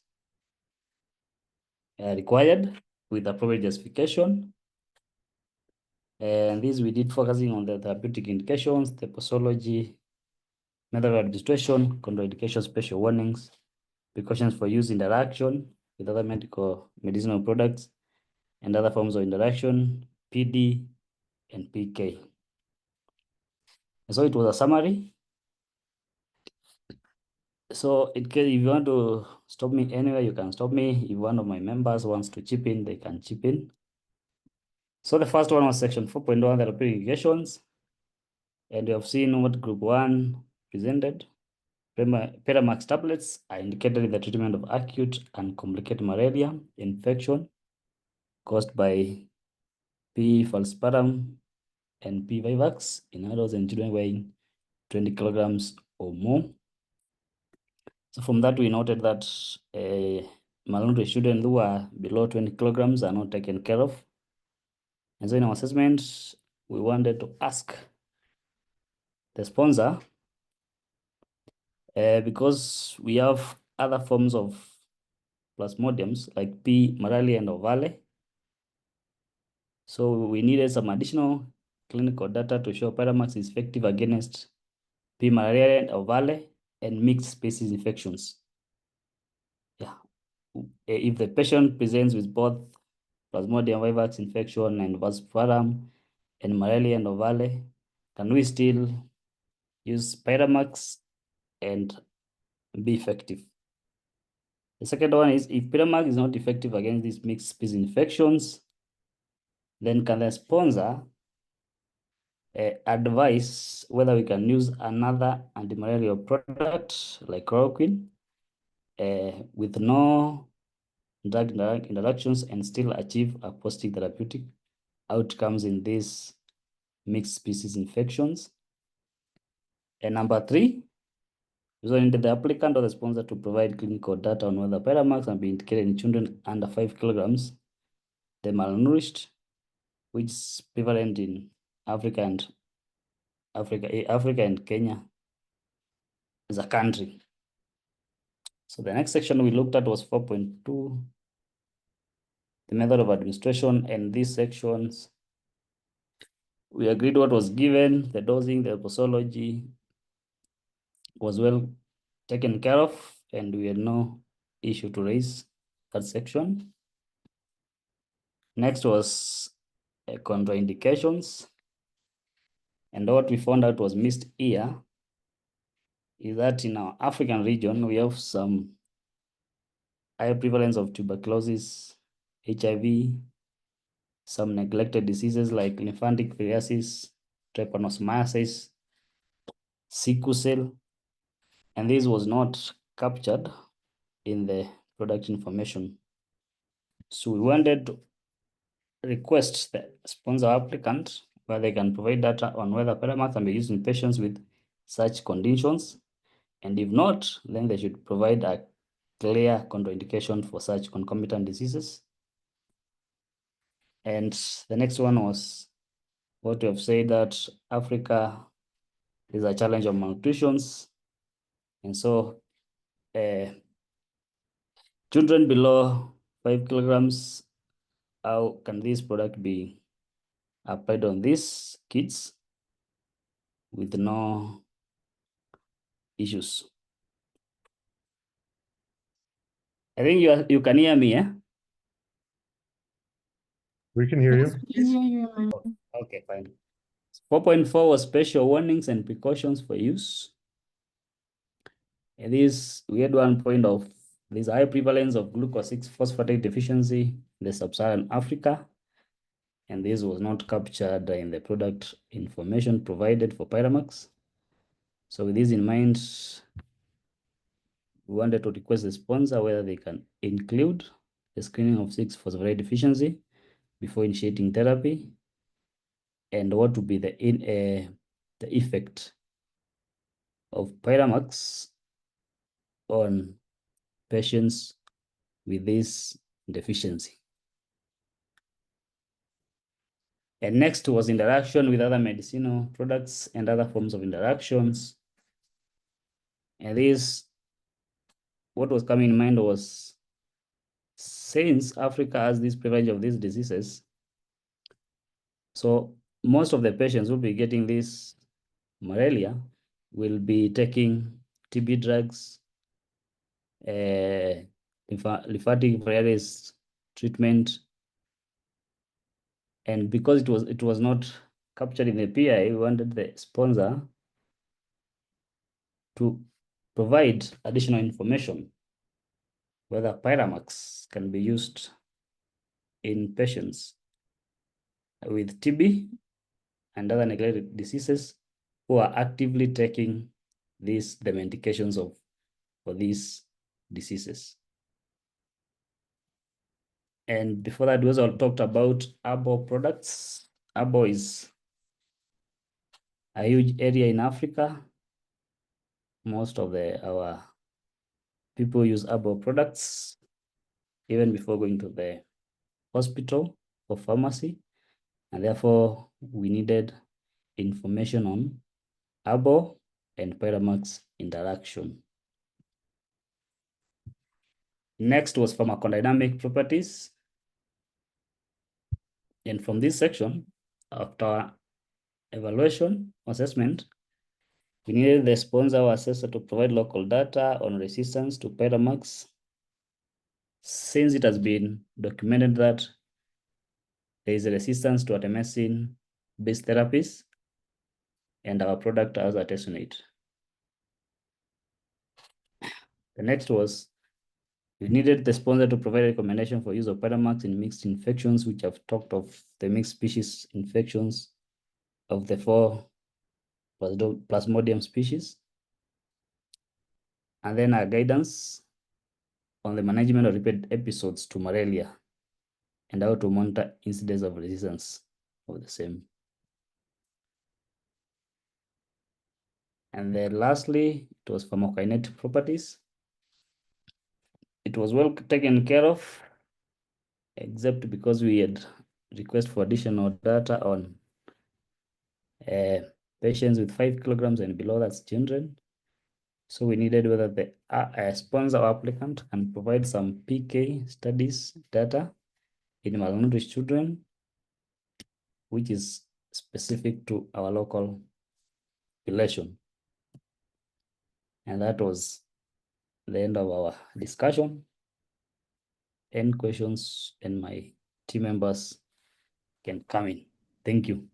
are required with appropriate justification. And this we did focusing on the therapeutic indications, the posology, method of administration, contraindication, special warnings, precautions for use interaction with other medicinal products, and other forms of interaction, PD and PK. And so it was a summary. So in case if you want to stop me anywhere, you can stop me. If one of my members wants to chip in, they can chip in. So the first one was section 4.1, therapeutic indications. And you have seen what group 1 presented. Pyramax tablets are indicated in the treatment of acute and complicated malaria infection caused by P. falciparum and P. vivax in adults and children weighing 20 kilograms or more. So from that, we noted that malnourished children who are below 20 kilograms are not taken care of. And so in our assessment, we wanted to ask the sponsor, because we have other forms of plasmodiums like P. malariae and ovale. So we needed some additional clinical data to show Pyramax is effective against P. malariae and ovale and mixed species infections. Yeah. If the patient presents with both Plasmodium vivax infection and falciparum and malaria and ovale, can we still use Pyramax and be effective? The second one is, if Pyramax is not effective against these mixed species infections, then can the sponsor advise whether we can use another antimalarial product like chloroquine with no drug interactions and still achieve a positive therapeutic outcomes in these mixed species infections? And number 3, we needed the applicant or the sponsor to provide clinical data on whether Pyramax can be indicated in children under 5 kilograms, the malnourished, which is prevalent in Africa and Kenya as a country. So the next section we looked at was 4.2, the method of administration, and these sections, we agreed what was given, the dosing, the posology was well taken care of, and we had no issue to raise that section. Next was contraindications. And what we found out was missed here is that in our African region, we have some high prevalence of tuberculosis, HIV, some neglected diseases like lymphatic filariasis, trypanosomiasis, sickle cell, and this was not captured in the product information. So we wanted to request the sponsor applicant where they can provide data on whether Pyramax can be used in patients with such conditions. And if not, then they should provide a clear contraindication for such concomitant diseases. And the next one was what we have said, that Africa is a challenge of malnutrition. And so children below 5 kilograms, how can this product be applied on these kids with no issues? I think you can hear me, eh? We can hear you. Okay, fine. 4.4 was special warnings and precautions for use. And this, we had one point of this high prevalence of glucose 6-phosphate deficiency in the sub-Saharan Africa. And this was not captured in the product information provided for Pyramax. So with this in mind, we wanted to request the sponsor whether they can include the screening of 6-phosphate deficiency before initiating therapy, and what would be the effect of Pyramax on patients with this deficiency. And next was interaction with other medicinal products and other forms of interactions. And this, what was coming in mind was, since Africa has this prevalence of these diseases, so most of the patients will be getting this malaria will be taking TB drugs, lymphatic filariasis treatment, and because it was not captured in the PI, we wanted the sponsor to provide additional information whether Pyramax can be used in patients with TB and other neglected diseases who are actively taking the medications for these diseases. And before that, we also talked about herbal products. Herbal is a huge area in Africa. Most of our people use herbal products even before going to the hospital or pharmacy. And therefore, we needed information on herbal and Pyramax interaction. Next was pharmacodynamic properties. And from this section, after evaluation assessment, we needed the sponsor or assessor to provide local data on resistance to Pyramax, since it has been documented that there is a resistance to artemisinin-based therapies, and our product has artesunate. The next was, we needed the sponsor to provide a recommendation for use of Pyramax in mixed infections, which I've talked of the mixed species infections of the 4 Plasmodium species. And then our guidance on the management of repeated episodes to malaria and how to monitor incidence of resistance of the same. And then lastly, it was pharmacokinetic properties. It was well taken care of, except because we had request for additional data on patients with 5 kilograms and below, that's children. So we needed whether the sponsor or applicant can provide some PK studies data in malnourished children, which is specific to our local population. And that was the end of our discussion. Any questions, and my team members can come in. Thank you.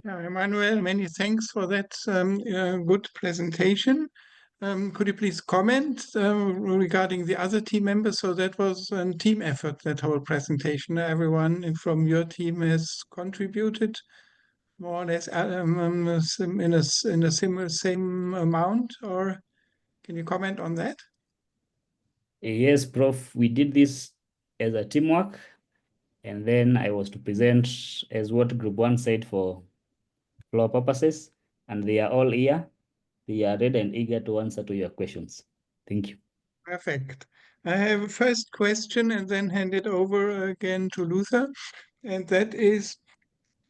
Emmanuel, many thanks for that good presentation. Could you please comment regarding the other team members? So that was a team effort, that whole presentation. Everyone from your team has contributed more or less in a similar same amount, or can you comment on that? Yes, Prof, we did this as a teamwork, and then I was to present as what Group 1 said for floor purposes, and they are all here. They are ready and eager to answer to your questions. Thank you. Perfect. I have a first question and then hand it over again to Luther. And that is,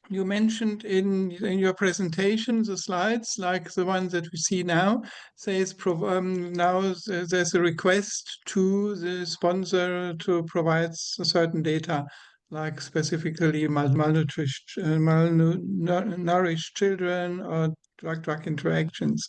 you mentioned in your presentation, the slides, like the one that we see now, says now there's a request to the sponsor to provide certain data, like specifically malnourished children or drug interactions.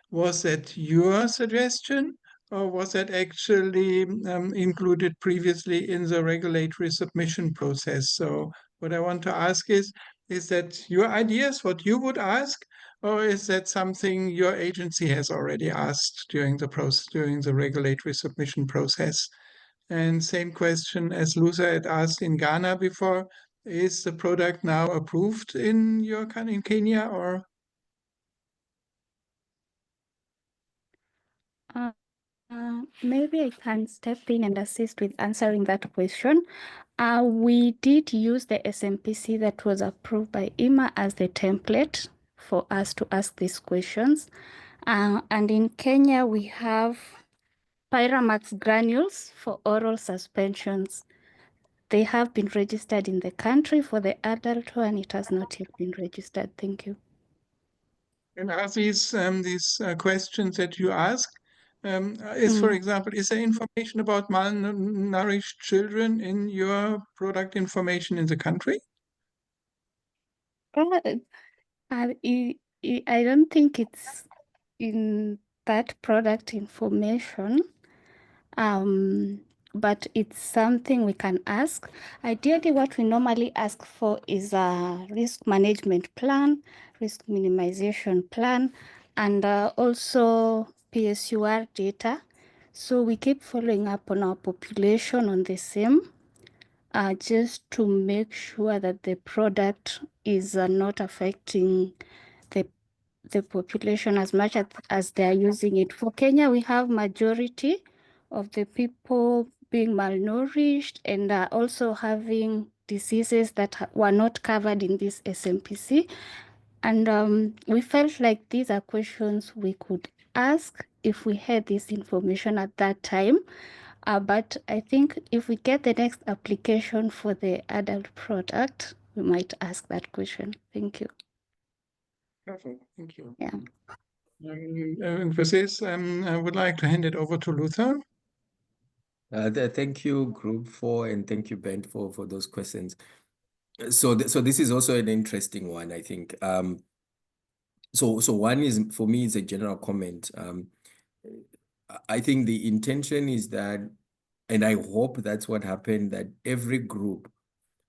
Was that your suggestion, or was that actually included previously in the regulatory submission process? So what I want to ask is that your ideas, what you would ask, or is that something your agency has already asked during the process, during the regulatory submission process? And same question as Luther had asked in Ghana before, is the product now approved in Kenya, or? Maybe I can step in and assist with answering that question. We did use the SMPC that was approved by IMA as the template for us to ask these questions. And in Kenya, we have Pyramax granules for oral suspensions. They have been registered in the country. For the adult one, it has not yet been registered. Thank you. And are these questions that you ask, for example, is there information about malnourished children in your product information in the country? I don't think it's in that product information, but it's something we can ask. Ideally, what we normally ask for is a risk management plan, risk minimization plan, and also PSUR data. So we keep following up on our population on the same, just to make sure that the product is not affecting the population as much as they are using it. For Kenya, we have majority of the people being malnourished and also having diseases that were not covered in this SMPC. And we felt like these are questions we could ask if we had this information at that time. But I think if we get the next application for the adult product, we might ask that question. Thank you. Perfect, thank you. Yeah. And with this, I would like to hand it over to Luther. Thank you, Group 4, and thank you, Ben, for those questions. So this is also an interesting one, I think. So one is, for me, it's a general comment. I think the intention is that, and I hope that's what happened, that every group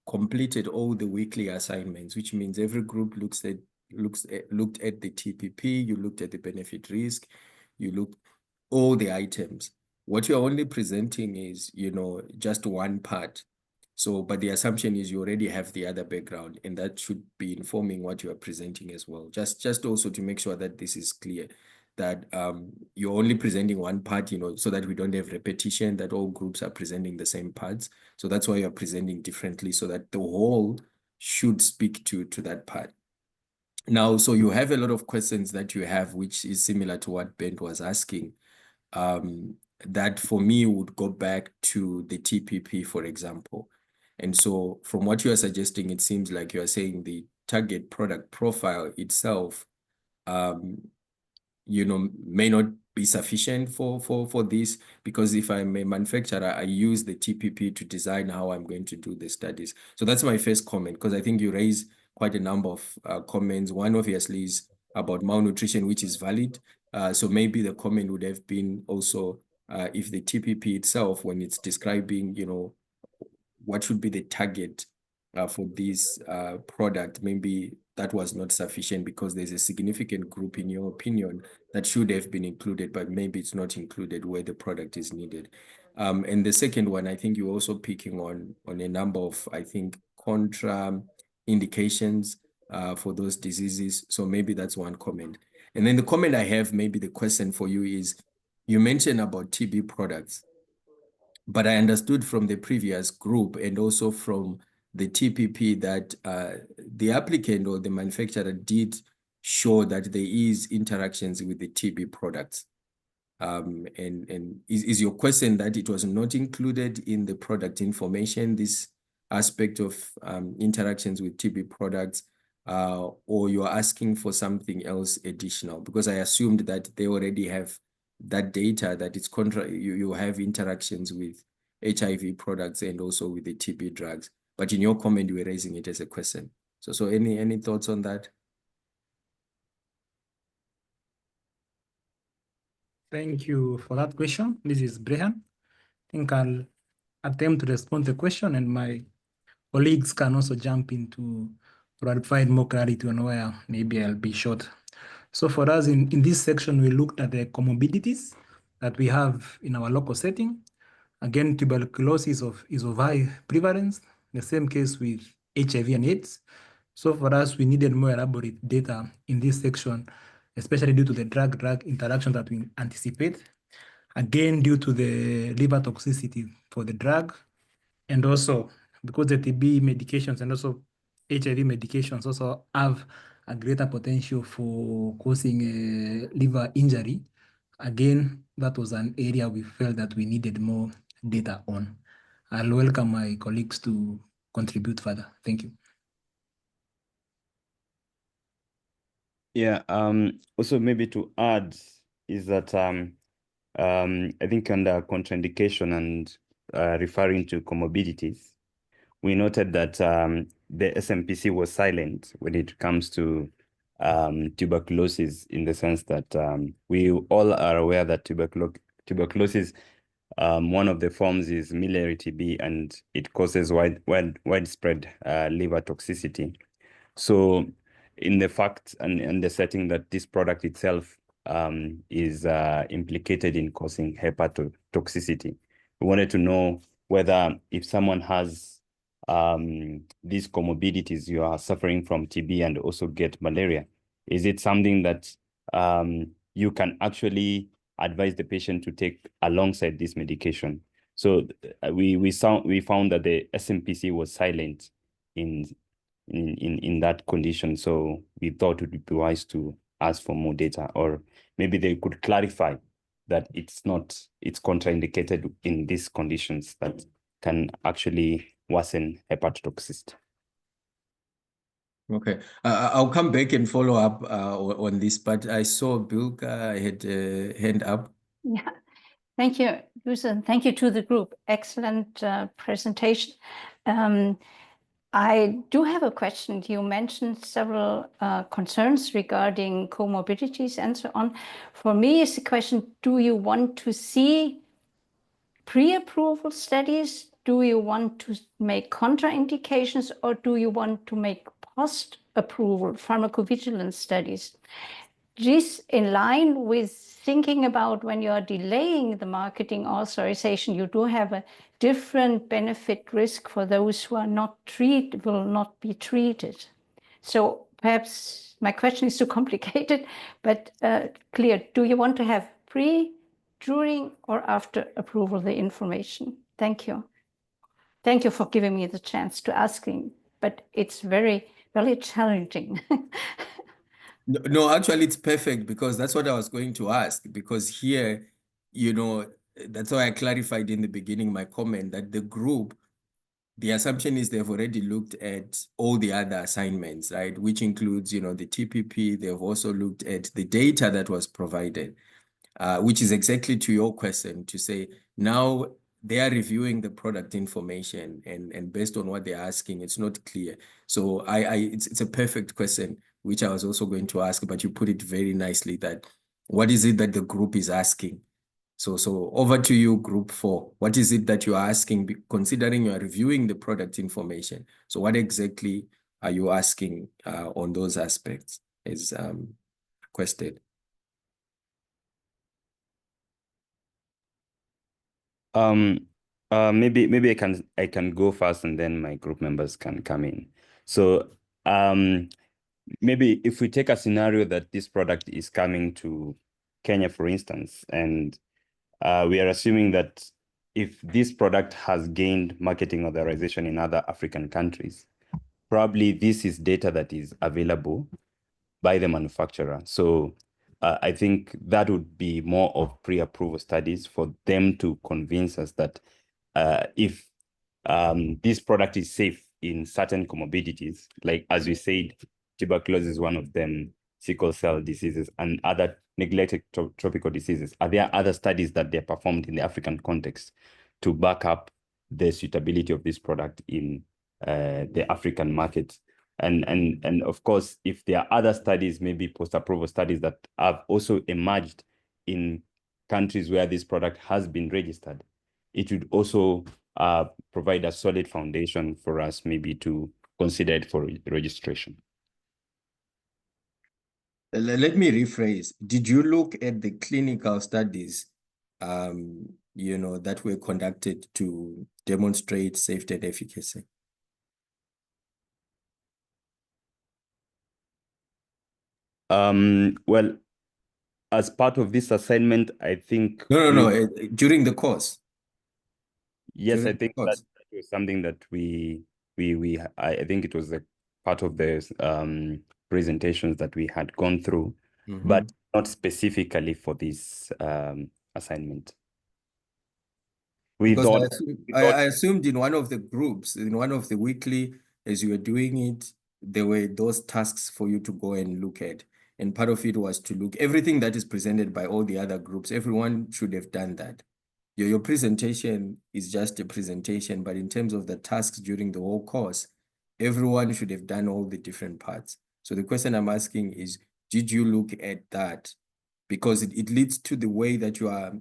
completed all the weekly assignments, which means every group looked at the TPP, you looked at the benefit risk, you looked all the items. What you're only presenting is, just one part. So, but the assumption is you already have the other background, and that should be informing what you are presenting as well. Just also to make sure that this is clear, that you're only presenting one part, so that we don't have repetition, that all groups are presenting the same parts. So that's why you're presenting differently, so that the whole should speak to that part. Now, so you have a lot of questions that you have, which is similar to what Ben was asking. That for me would go back to the TPP, for example. And so from what you are suggesting, it seems like you are saying the target product profile itself, may not be sufficient for this? Because if I'm a manufacturer, I use the TPP to design how I'm going to do the studies. So that's my first comment, because I think you raise quite a number of comments. One obviously is about malnutrition, which is valid. So maybe the comment would have been also if the TPP itself, when it's describing, what should be the target for this product, maybe that was not sufficient because there's a significant group, in your opinion, that should have been included, but maybe it's not included where the product is needed. And the second one, I think you're also picking on a number of, I think, contra indications for those diseases. So maybe that's one comment. And then the comment I have, maybe the question for you is, you mentioned about TB products, but I understood from the previous group and also from the TPP that the applicant or the manufacturer did show that there is interactions with the TB products. And is your question that it was not included in the product information, this aspect of interactions with TB products, or you're asking for something else additional? Because I assumed that they already have that data, that it's you have interactions with HIV products and also with the TB drugs. But in your comment, you were raising it as a question. So any thoughts on that? Thank you for that question. This is Brehan. I think I'll attempt to respond to the question, and my colleagues can also jump in to provide more clarity on where maybe I'll be short. So for us in this section, we looked at the comorbidities that we have in our local setting. Again, tuberculosis is of high prevalence, the same case with HIV and AIDS. So for us, we needed more elaborate data in this section, especially due to the drug-drug interaction that we anticipate. Again, due to the liver toxicity for the drug, and also because the TB medications and also HIV medications also have a greater potential for causing liver injury. Again, that was an area we felt that we needed more data on. I'll welcome my colleagues to contribute further. Thank you. Yeah, also maybe to add is that I think under contraindication and referring to comorbidities, we noted that the SMPC was silent when it comes to tuberculosis, in the sense that we all are aware that tuberculosis, one of the forms is miliary TB, and it causes widespread liver toxicity. So in the fact and the setting that this product itself is implicated in causing hepatotoxicity, we wanted to know whether if someone has these comorbidities, you are suffering from TB and also get malaria, is it something that you can actually advise the patient to take alongside this medication? So we found that the SMPC was silent in that condition. So we thought it would be wise to ask for more data, or maybe they could clarify that it's contraindicated in these conditions that can actually worsen hepatotoxicity. Okay, I'll come back and follow up on this, but I saw Bilka had a hand up. Yeah, thank you, Susan. Thank you to the group. Excellent presentation. I do have a question. You mentioned several concerns regarding comorbidities and so on. For me, it's a question, do you want to see pre-approval studies? Do you want to make contraindications, or do you want to make post-approval pharmacovigilance studies? This in line with thinking about when you are delaying the marketing authorization, you do have a different benefit risk for those who are not will not be treated. So perhaps my question is too complicated, but clear. Do you want to have pre, during, or after approval the information? Thank you. Thank you for giving me the chance to asking, but it's very, very challenging. No, actually, it's perfect, because that's what I was going to ask. Because here, that's why I clarified in the beginning my comment that the group, the assumption is they've already looked at all the other assignments, right? Which includes, the TPP. They've also looked at the data that was provided. which is exactly to your question, to say now they are reviewing the product information and based on what they're asking, it's not clear. So it's a perfect question, which I was also going to ask, but you put it very nicely that what is it that the group is asking? So over to you, group 4. What is it that you are asking, considering you are reviewing the product information? So what exactly are you asking on those aspects is requested? Maybe I can go first and then my group members can come in. So maybe if we take a scenario that this product is coming to Kenya, for instance, and we are assuming that if this product has gained marketing authorization in other African countries, probably this is data that is available by the manufacturer. So I think that would be more of pre-approval studies for them to convince us that if this product is safe in certain comorbidities, like as we said, tuberculosis is one of them, sickle cell diseases, and other neglected tropical diseases. Are there other studies that they're performed in the African context to back up the suitability of this product in the African market? And of course, if there are other studies, maybe post-approval studies that have also emerged in countries where this product has been registered, it would also provide a solid foundation for us maybe to consider it for registration. Let me rephrase. Did you look at the clinical studies, that were conducted to demonstrate safety and efficacy? Well, as part of this assignment, I think No, during the course. Yes, During I think that was something that I think it was a part of the presentations that we had gone through, but not specifically for this assignment. Because I assumed in one of the groups, in one of the weekly, as you were doing it, there were those tasks for you to go and look at. And part of it was to look, everything that is presented by all the other groups, everyone should have done that. Your presentation is just a presentation, but in terms of the tasks during the whole course, everyone should have done all the different parts. So the question I'm asking is, did you look at that? Because it leads to the way that you are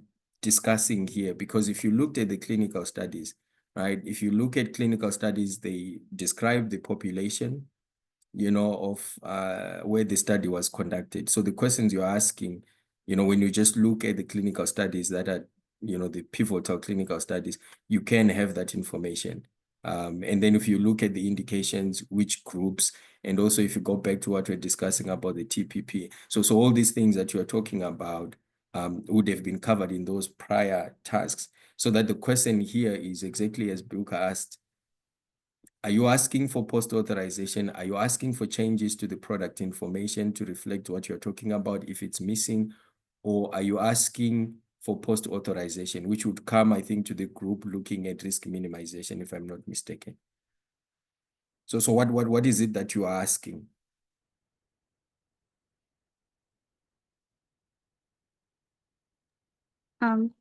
discussing here. Because if you looked at the clinical studies, right? If you look at clinical studies, they describe the population, of where the study was conducted. So the questions you're asking, when you just look at the clinical studies that are, the pivotal clinical studies, you can have that information. And then if you look at the indications, which groups, and also if you go back to what we're discussing about the TPP. So all these things that you're talking about would have been covered in those prior tasks. So that the question here is exactly as Bilka asked, are you asking for post-authorization? Are you asking for changes to the product information to reflect what you're talking about if it's missing? Or are you asking for post-authorization, which would come, I think, to the group looking at risk minimization, if I'm not mistaken? So what is it that you are asking?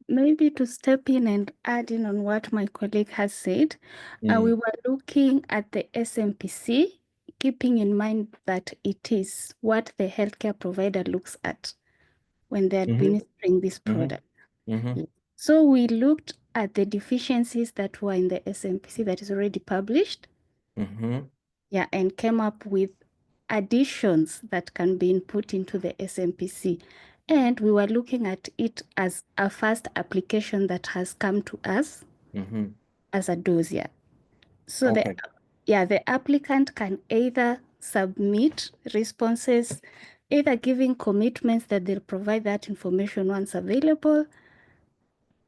Maybe to step in and add in on what my colleague has said, we were looking at the SMPC, keeping in mind that it is what the healthcare provider looks at when they're administering this product. So we looked at the deficiencies that were in the SMPC that is already published, yeah, and came up with additions that can be input into the SMPC. And we were looking at it as a first application that has come to us as a dossier. So the applicant can either submit responses, either giving commitments that they'll provide that information once available,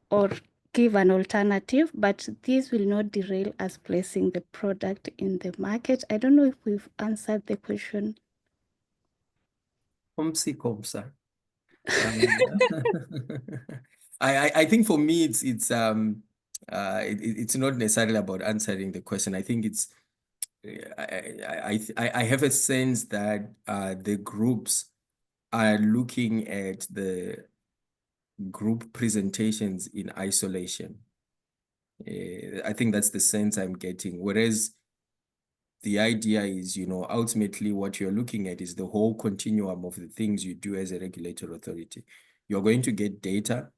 or give an alternative, but this will not derail us placing the product in the market. I don't know if we've answered the question. I think for me it's not necessarily about answering the question. I think it's I have a sense that the groups are looking at the group presentations in isolation. I think that's the sense I'm getting. Whereas the idea is, you know, ultimately what you're looking at is the whole continuum of the things you do as a regulatory authority. You're going to get data,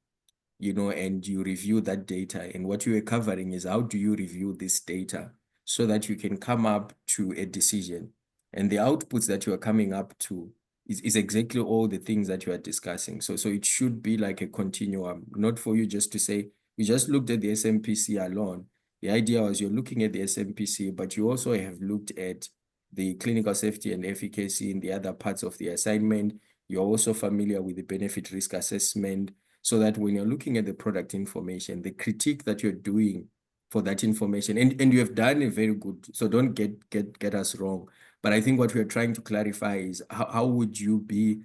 you know, and you review that data. And what you are covering is how do you review this data so that you can come up to a decision. And the outputs that you are coming up to is exactly all the things that you are discussing. So it should be like a continuum, not for you just to say, you just looked at the SMPC alone. The idea was you're looking at the SMPC, but you also have looked at the clinical safety and efficacy in the other parts of the assignment. You're also familiar with the benefit risk assessment, so that when you're looking at the product information, the critique that you're doing for that information, and you have done a very good, so don't get us wrong. But I think what we're trying to clarify is how would you be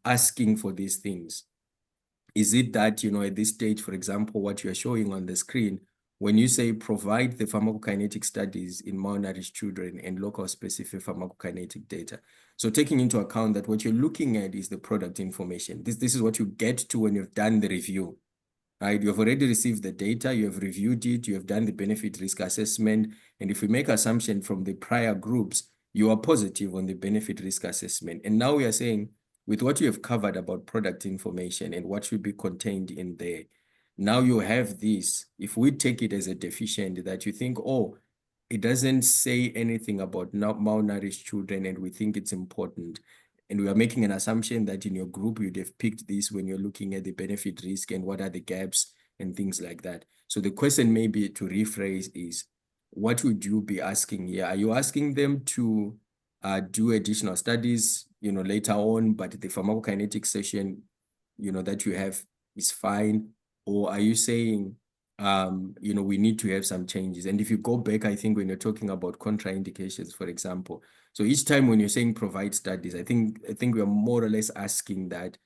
asking for these things? Is it that, you know, at this stage, for example, what you're showing on the screen, when you say provide the pharmacokinetic studies in malnourished children and local specific pharmacokinetic data. So taking into account that what you're looking at is the product information. This is what you get to when you've done the review, right? You have already received the data, you have reviewed it, you have done the benefit risk assessment. And if we make assumption from the prior groups, you are positive on the benefit risk assessment. And now we are saying, with what you have covered about product information and what should be contained in there, now you have this. If we take it as a deficient that you think, oh, it doesn't say anything about malnourished children and we think it's important, and we are making an assumption that in your group you'd have picked this when you're looking at the benefit risk and what are the gaps and things like that. So the question maybe to rephrase is, what would you be asking here? Are you asking them to do additional studies, you know, later on, but the pharmacokinetic session, you know, that you have is fine? Or are you saying, you know, we need to have some changes? And if you go back, I think when you're talking about contraindications, for example, so each time when you're saying provide studies, I think we are more or less asking that,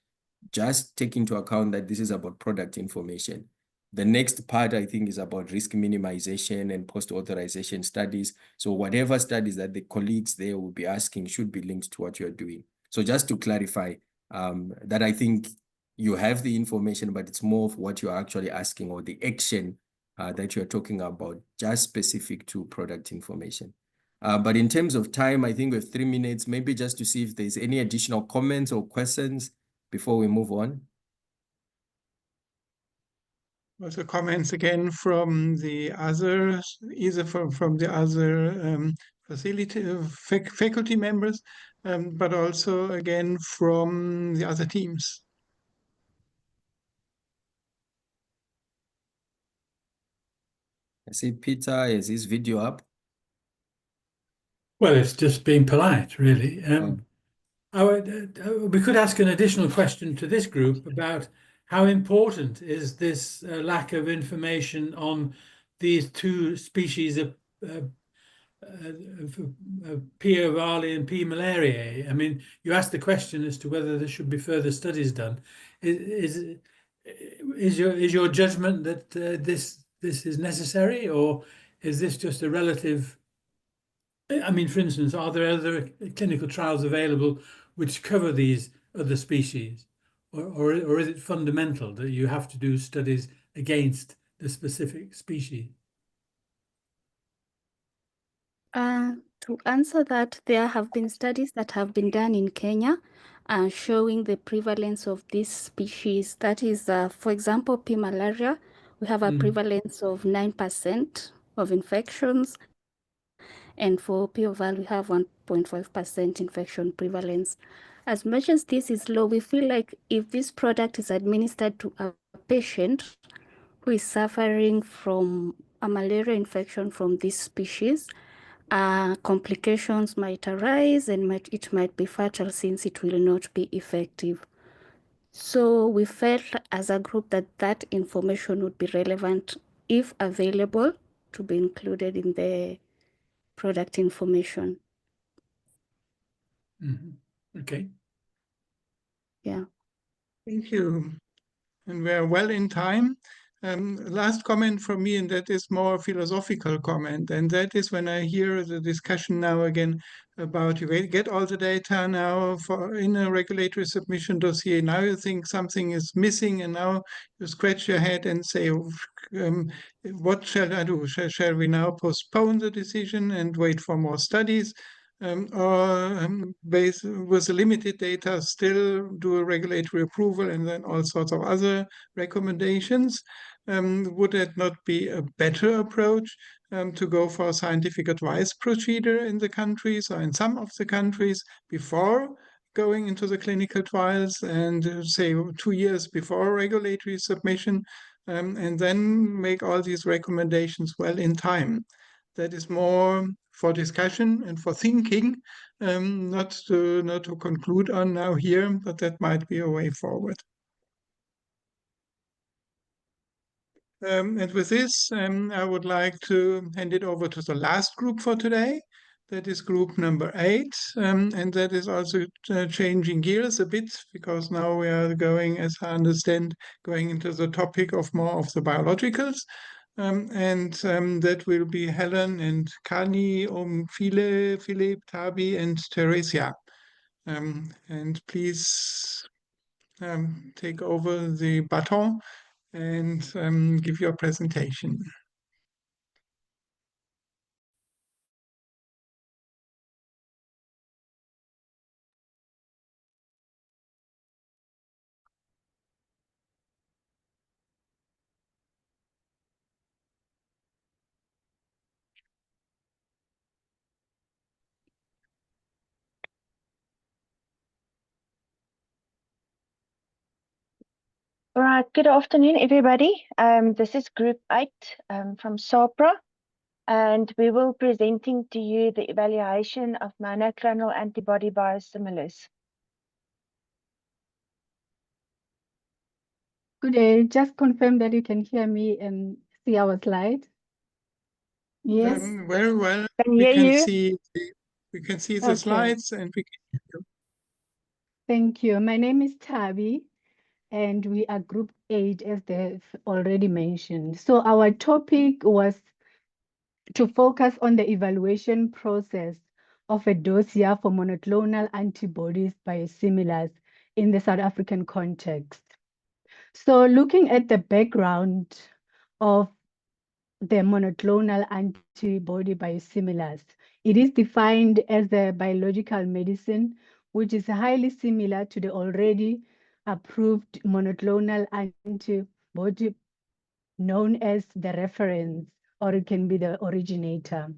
just take into account that this is about product information. The next part, I think, is about risk minimization and post-authorization studies. So whatever studies that the colleagues there will be asking should be linked to what you're doing. So just to clarify, that I think you have the information, but it's more of what you're actually asking or the action that you're talking about, just specific to product information. But in terms of time, I think we have 3 minutes, maybe just to see if there's any additional comments or questions before we move on. Also comments again from the others, either from the other faculty members, but also again from the other teams. I see Peter, is his video up? Well, it's just being polite, really. We could ask an additional question to this group about how important is this lack of information on these two species of P. ovale and P. malariae. I mean, you asked the question as to whether there should be further studies done. Is your judgment that this is necessary, or is this just a relative? I mean, for instance, are there other clinical trials available which cover these other species, or is it fundamental that you have to do studies against the specific species? To answer that, there have been studies that have been done in Kenya showing the prevalence of this species. That is, for example, P. malaria, we have a prevalence of 9% of infections. And for P. ovale, we have 1.5% infection prevalence. As much as this is low, we feel like if this product is administered to a patient who is suffering from a malaria infection from this species, complications might arise and it might be fatal since it will not be effective. So we felt as a group that that information would be relevant, if available, to be included in the product information. Okay. Yeah. Thank you. And we're well in time. Last comment from me, and that is more philosophical comment, and that is when I hear the discussion now again about you get all the data now for in a regulatory submission dossier. Now you think something is missing, and now you scratch your head and say, what shall I do? Shall we now postpone the decision and wait for more studies? Or based with the limited data, still do a regulatory approval and then all sorts of other recommendations? Would it not be a better approach to go for a scientific advice procedure in the countries or in some of the countries before going into the clinical trials and say 2 years before regulatory submission, and then make all these recommendations well in time? That is more for discussion and for thinking, not to conclude on now here, but that might be a way forward. And with this, I would like to hand it over to the last group for today. That is group number 8, and that is also changing gears a bit, because now we are going, as I understand, going into the topic of more of the biologicals. And that will be Helen and Kani, Philip, Tabi, and Teresia. And please take over the baton and give your presentation. All right, good afternoon, everybody. This is Group 8 from SAPRA, and we will be presenting to you the evaluation of monoclonal antibody biosimilars. Good day. Just confirm that you can hear me and see our slide. Yes. Very well. Can We hear can you. see the Okay. slides, and we can. Thank you. My name is Tabi, and we are Group 8, as they've already mentioned. So our topic was to focus on the evaluation process of a dossier for monoclonal antibodies biosimilars in the South African context. So looking at the background of the monoclonal antibody biosimilars, it is defined as a biological medicine which is highly similar to the already approved monoclonal antibody known as the reference, or it can be the originator.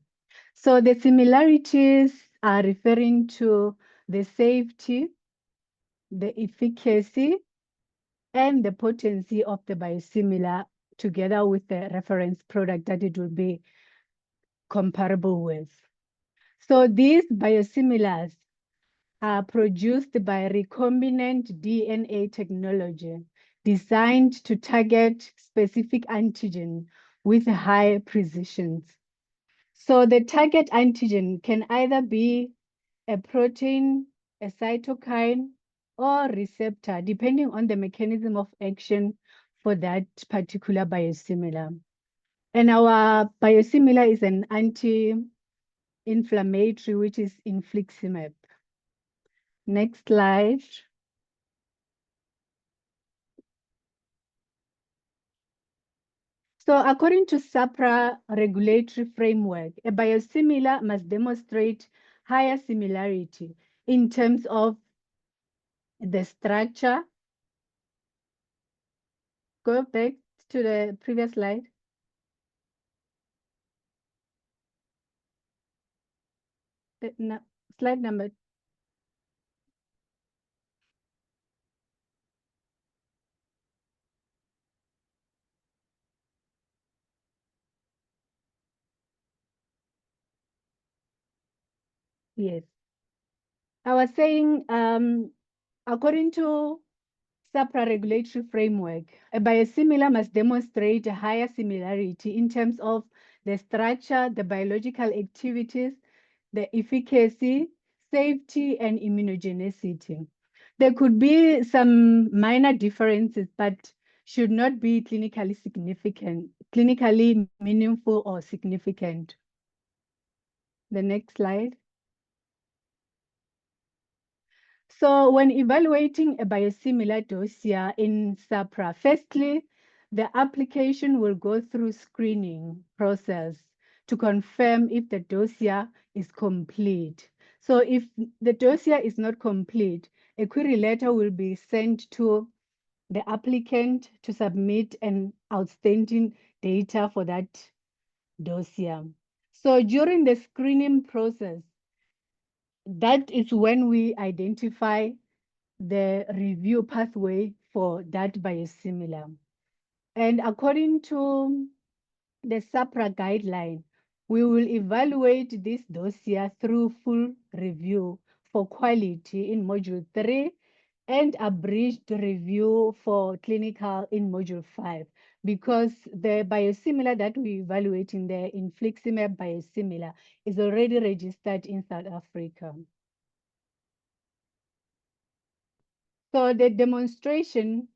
So the similarities are referring to the safety, the efficacy, and the potency of the biosimilar together with the reference product that it will be comparable with. So these biosimilars are produced by recombinant DNA technology designed to target specific antigen with high precision. So the target antigen can either be a protein, a cytokine, or receptor, depending on the mechanism of action for that particular biosimilar. And our biosimilar is an anti-inflammatory, which is infliximab. Next slide. So according to SAPRA regulatory framework, a biosimilar must demonstrate higher similarity in terms of the structure. Go back to the previous slide. Slide number. Yes. I was saying, according to SAPRA regulatory framework, a biosimilar must demonstrate a higher similarity in terms of the structure, the biological activities, the efficacy, safety, and immunogenicity. There could be some minor differences, but should not be clinically significant, clinically meaningful or significant. The next slide. So when evaluating a biosimilar dossier in SAPRA, firstly, the application will go through screening process to confirm if the dossier is complete. So if the dossier is not complete, a query letter will be sent to the applicant to submit an outstanding data for that dossier. So during the screening process, that is when we identify the review pathway for that biosimilar. And according to the SAPRA guideline, we will evaluate this dossier through full review for quality in module 3 and abridged review for clinical in module 5, because the biosimilar that we're evaluating there, infliximab biosimilar, is already registered in South Africa. So the demonstration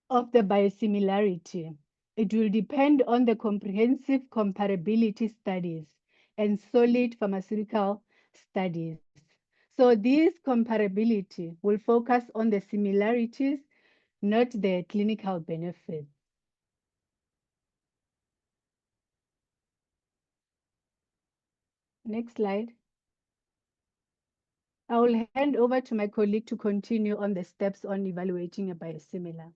of the biosimilarity, it will depend on the comprehensive comparability studies and solid pharmaceutical studies. So this comparability will focus on the similarities, not the clinical benefits. Next slide. I will hand over to my colleague to continue on the steps on evaluating a biosimilar.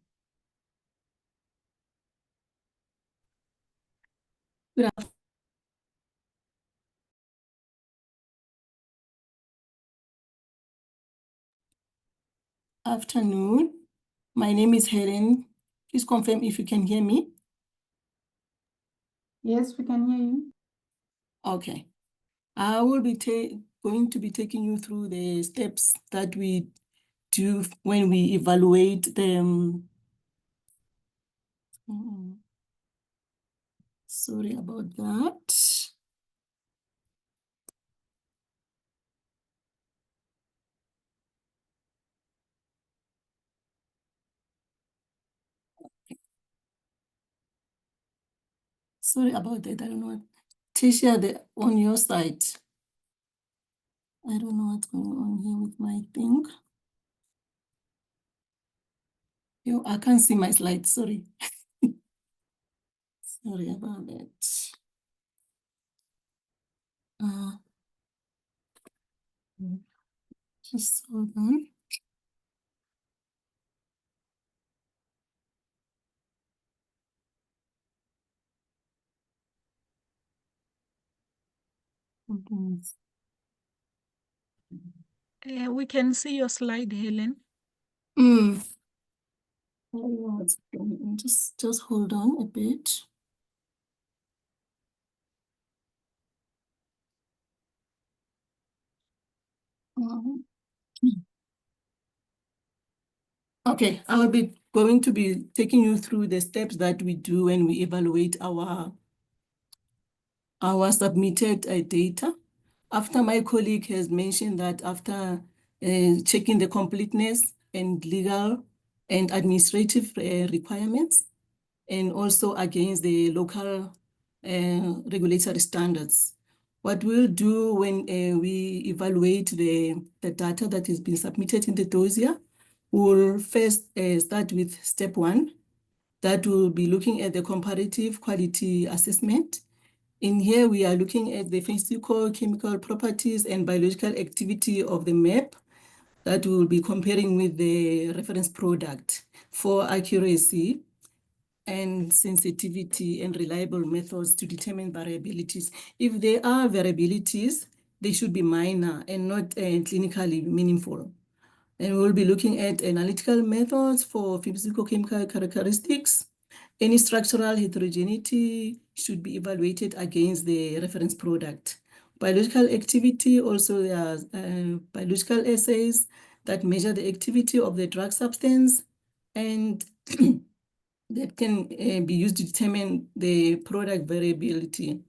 Good afternoon. My name is Helen. Please confirm if you can hear me. Yes, we can hear you. Okay. I will be going to be taking you through the steps that we do when we evaluate them. Sorry about that. Sorry about that. I don't know what. Tisha, on your side. I don't know what's going on here with my thing. Yo, I can't see my slides. Sorry. Sorry about that. Just hold on. We can see your slide, Helen. I don't know what's going on. Just hold on a bit. Okay, I will be going to be taking you through the steps that we do when we evaluate our submitted data. After my colleague has mentioned that after checking the completeness and legal and administrative requirements, and also against the local regulatory standards. What we'll do when we evaluate the data that has been submitted in the dossier, we'll first start with step 1, that will be looking at the comparative quality assessment. In here, we are looking at the physical, chemical properties and biological activity of the map that we'll be comparing with the reference product for accuracy and sensitivity and reliable methods to determine variabilities. If there are variabilities, they should be minor and not clinically meaningful. And we'll be looking at analytical methods for physicochemical characteristics. Any structural heterogeneity should be evaluated against the reference product. Biological activity, also there are biological assays that measure the activity of the drug substance, and that can be used to determine the product variability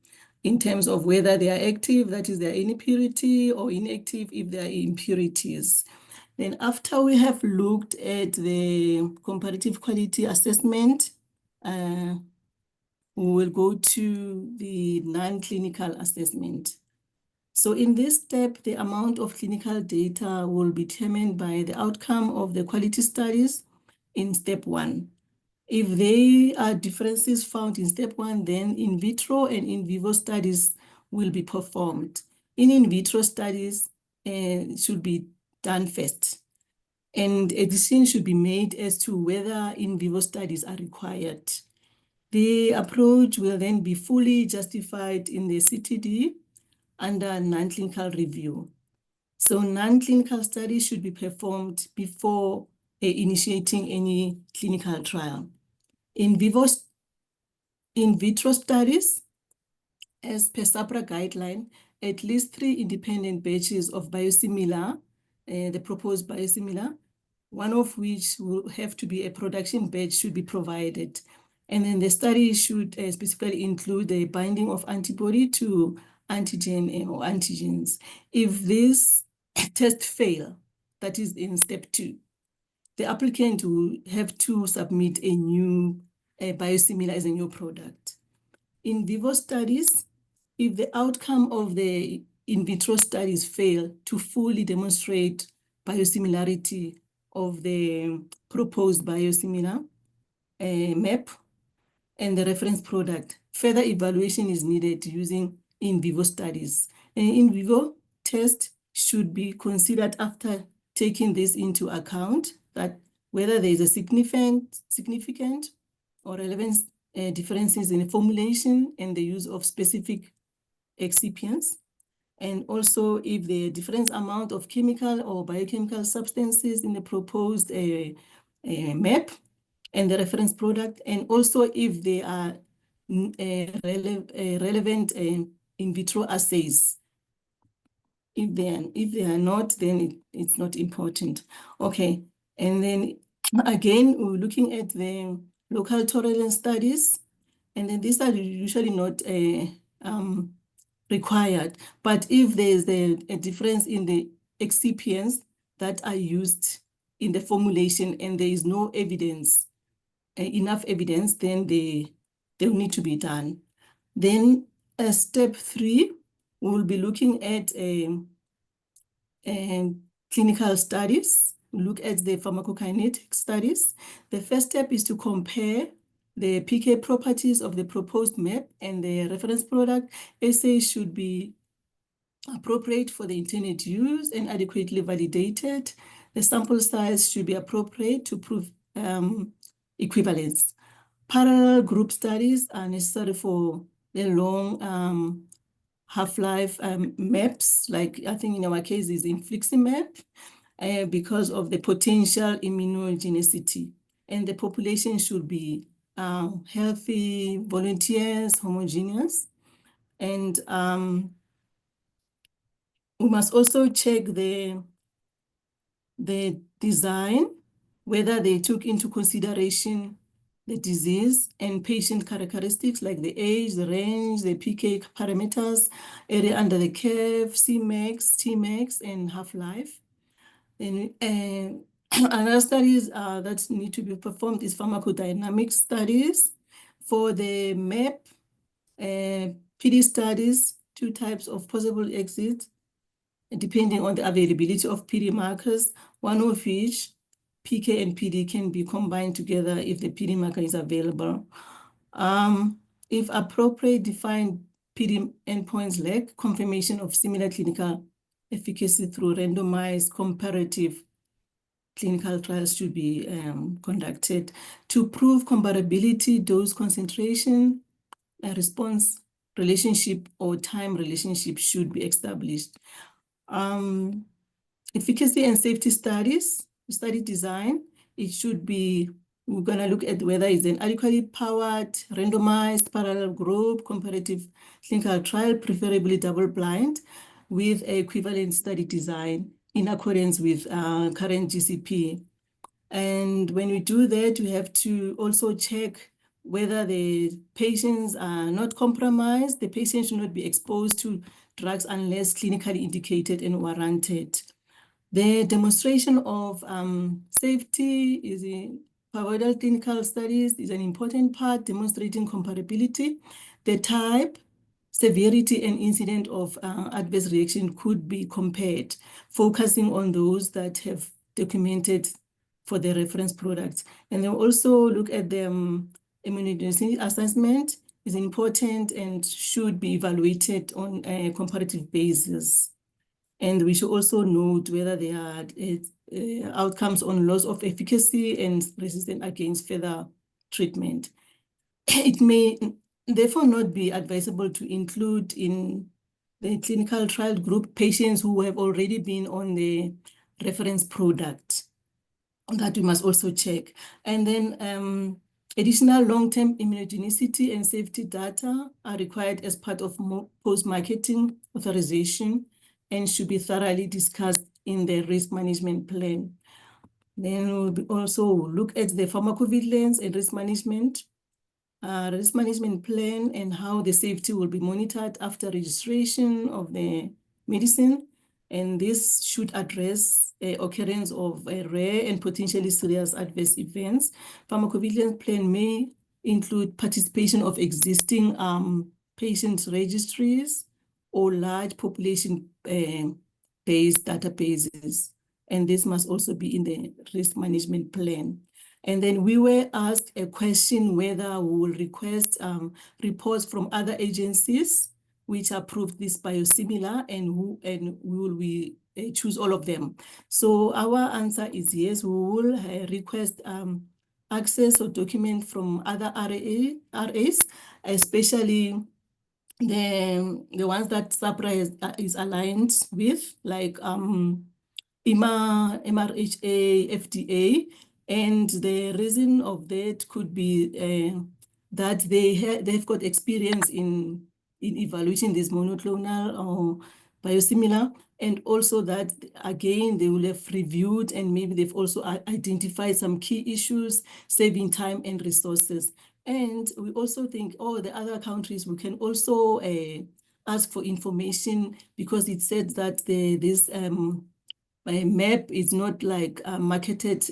in terms of whether they are active, that is, there are any purity, or inactive if there are impurities. Then after we have looked at the comparative quality assessment, we will go to the non-clinical assessment. So in this step, the amount of clinical data will be determined by the outcome of the quality studies in step 1. If there are differences found in step 1, then in vitro and in vivo studies will be performed. In vitro studies should be done first, and a decision should be made as to whether in vivo studies are required. The approach will then be fully justified in the CTD under non-clinical review. So non-clinical studies should be performed before initiating any clinical trial. In vitro studies, as per SAPRA guideline, at least 3 independent batches of biosimilar, the proposed biosimilar, one of which will have to be a production batch, should be provided. And then the study should specifically include the binding of antibody to antigen or antigens. If this test fail, that is in step 2, the applicant will have to submit a new biosimilar as a new product. In vivo studies, if the outcome of the in vitro studies fail to fully demonstrate biosimilarity of the proposed biosimilar map and the reference product, further evaluation is needed using in vivo studies. An in vivo test should be considered after taking this into account, that whether there is a significant or relevant differences in the formulation and the use of specific excipients, and also if the different amount of chemical or biochemical substances in the proposed map and the reference product, and also if they are relevant in vitro assays. If they are not, then it's not important. Okay, and then again, we're looking at the local tolerance studies, and then these are usually not required. But if there's a difference in the excipients that are used in the formulation and there is no evidence, enough evidence, then they'll need to be done. Then step 3, we'll be looking at clinical studies, look at the pharmacokinetic studies. The first step is to compare the PK properties of the proposed map and the reference product. Assays should be appropriate for the intended use and adequately validated. The sample size should be appropriate to prove equivalence. Parallel group studies are necessary for the long half-life maps, like I think in our case is infliximab, because of the potential immunogenicity. And the population should be healthy volunteers, homogeneous. And we must also check the design, whether they took into consideration the disease and patient characteristics like the age, the range, the PK parameters, area under the curve, Cmax, Tmax, and half-life. And another studies that need to be performed is pharmacodynamic studies. For the MAP, PD studies, 2 types of possible exits, depending on the availability of PD markers, one of which PK and PD can be combined together if the PD marker is available. If appropriate, define PD endpoints like confirmation of similar clinical efficacy through randomized comparative clinical trials should be conducted. To prove comparability, dose concentration, response relationship or time relationship should be established. Efficacy and safety studies, study design, it should be, we're gonna look at whether it's an adequately powered, randomized, parallel group, comparative clinical trial, preferably double-blind, with equivalent study design in accordance with current GCP. And when we do that, we have to also check whether the patients are not compromised. The patient should not be exposed to drugs unless clinically indicated and warranted. The demonstration of safety is in pivotal clinical studies is an important part, demonstrating comparability. The type, severity, and incident of adverse reaction could be compared, focusing on those that have documented for the reference products. And then also look at the immunogenicity assessment is important and should be evaluated on a comparative basis. And we should also note whether there are outcomes on loss of efficacy and resistance against further treatment. It may therefore not be advisable to include in the clinical trial group patients who have already been on the reference product. That we must also check. And then additional long-term immunogenicity and safety data are required as part of post-marketing authorization and should be thoroughly discussed in the risk management plan. Then we'll also look at the pharmacovigilance and risk management plan and how the safety will be monitored after registration of the medicine. And this should address occurrence of rare and potentially serious adverse events. Pharmacovigilance plan may include participation of existing patient registries or large population-based databases. And this must also be in the risk management plan. And then we were asked a question whether we will request reports from other agencies which approved this biosimilar, and we choose all of them. So our answer is yes, we will request access or document from other RAs, especially the ones that SAPRA is aligned with, like EMA, MRHA, FDA. And the reason of that could be that they've got experience in evaluating this monoclonal or biosimilar, and also that, again, they will have reviewed and maybe they've also identified some key issues, saving time and resources. And we also think, the other countries, we can also ask for information, because it said that this MAP is not like marketed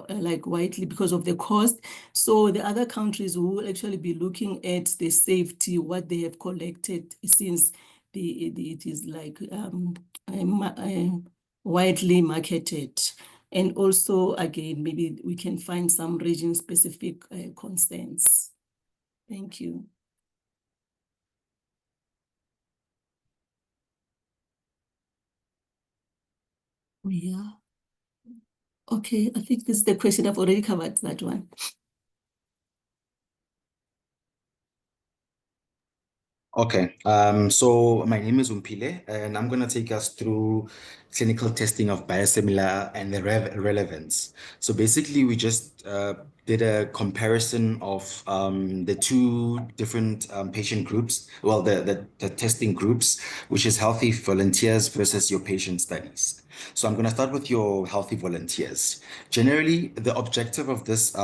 like widely because of the cost. So the other countries will actually be looking at the safety, what they have collected, since it is like widely marketed. And also, again, maybe we can find some region-specific concerns. Thank you. Yeah. Okay, I think this is the question. I've already covered that one. Okay, so my name is Umpile, and I'm going to take us through clinical testing of biosimilar and the relevance. So basically, we just did a comparison of the two different patient groups, well, the testing groups, which is healthy volunteers versus your patient studies. So I'm going to start with your healthy volunteers. Generally, the objective of this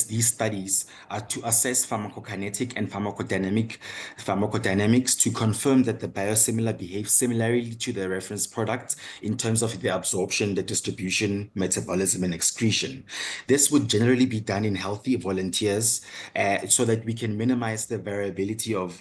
these studies are to assess pharmacokinetic and pharmacodynamics to confirm that the biosimilar behaves similarly to the reference product in terms of the absorption, the distribution, metabolism, and excretion. This would generally be done in healthy volunteers so that we can minimize the variability of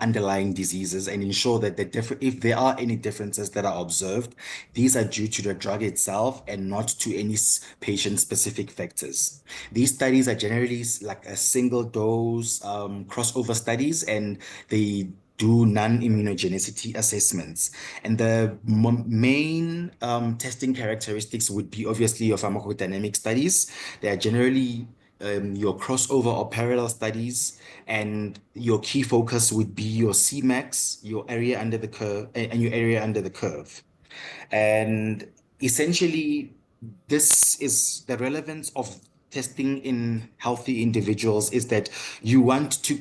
underlying diseases and ensure that if there are any differences that are observed, these are due to the drug itself and not to any patient-specific factors. These studies are generally like a single dose crossover studies, and they do non-immunogenicity assessments. And the main testing characteristics would be obviously your pharmacodynamic studies. They are generally your crossover or parallel studies, and your key focus would be your Cmax, your area under the curve, and your area under the curve. And essentially, this is the relevance of testing in healthy individuals, is that you want to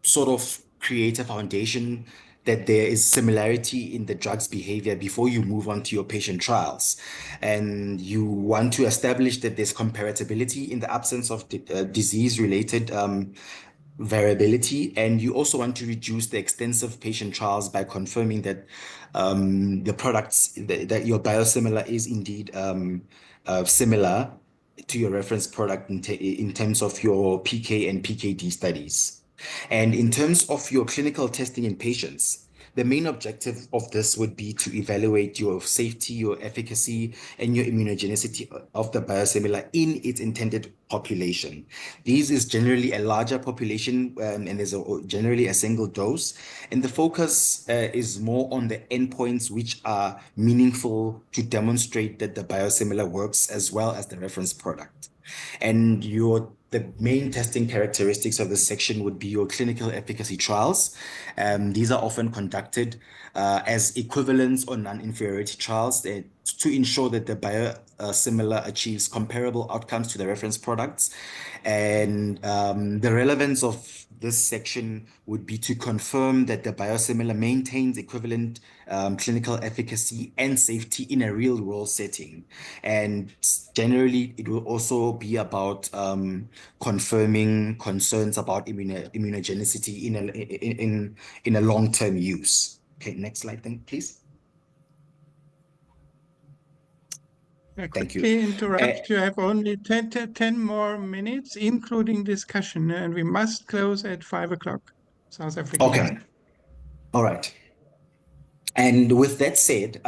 sort of create a foundation that there is similarity in the drug's behavior before you move on to your patient trials. And you want to establish that there's comparability in the absence of disease-related variability, and you also want to reduce the extensive patient trials by confirming that the products that your biosimilar is indeed similar to your reference product in terms of your PK and PKD studies. And in terms of your clinical testing in patients, the main objective of this would be to evaluate your safety, your efficacy, and your immunogenicity of the biosimilar in its intended population. These is generally a larger population and there's generally a single dose. And the focus is more on the endpoints which are meaningful to demonstrate that the biosimilar works as well as the reference product. And the main testing characteristics of this section would be your clinical efficacy trials. These are often conducted as equivalence or non-inferiority trials to ensure that the biosimilar achieves comparable outcomes to the reference products. And the relevance of this section would be to confirm that the biosimilar maintains equivalent clinical efficacy and safety in a real world setting. And generally, it will also be about confirming concerns about immunogenicity in a long-term use. Okay, next slide, then, please. Thank you. Quickly interrupt. You have only 10 more minutes, including discussion, and we must close at 5 o'clock, South African Okay. time. All right. And with that said,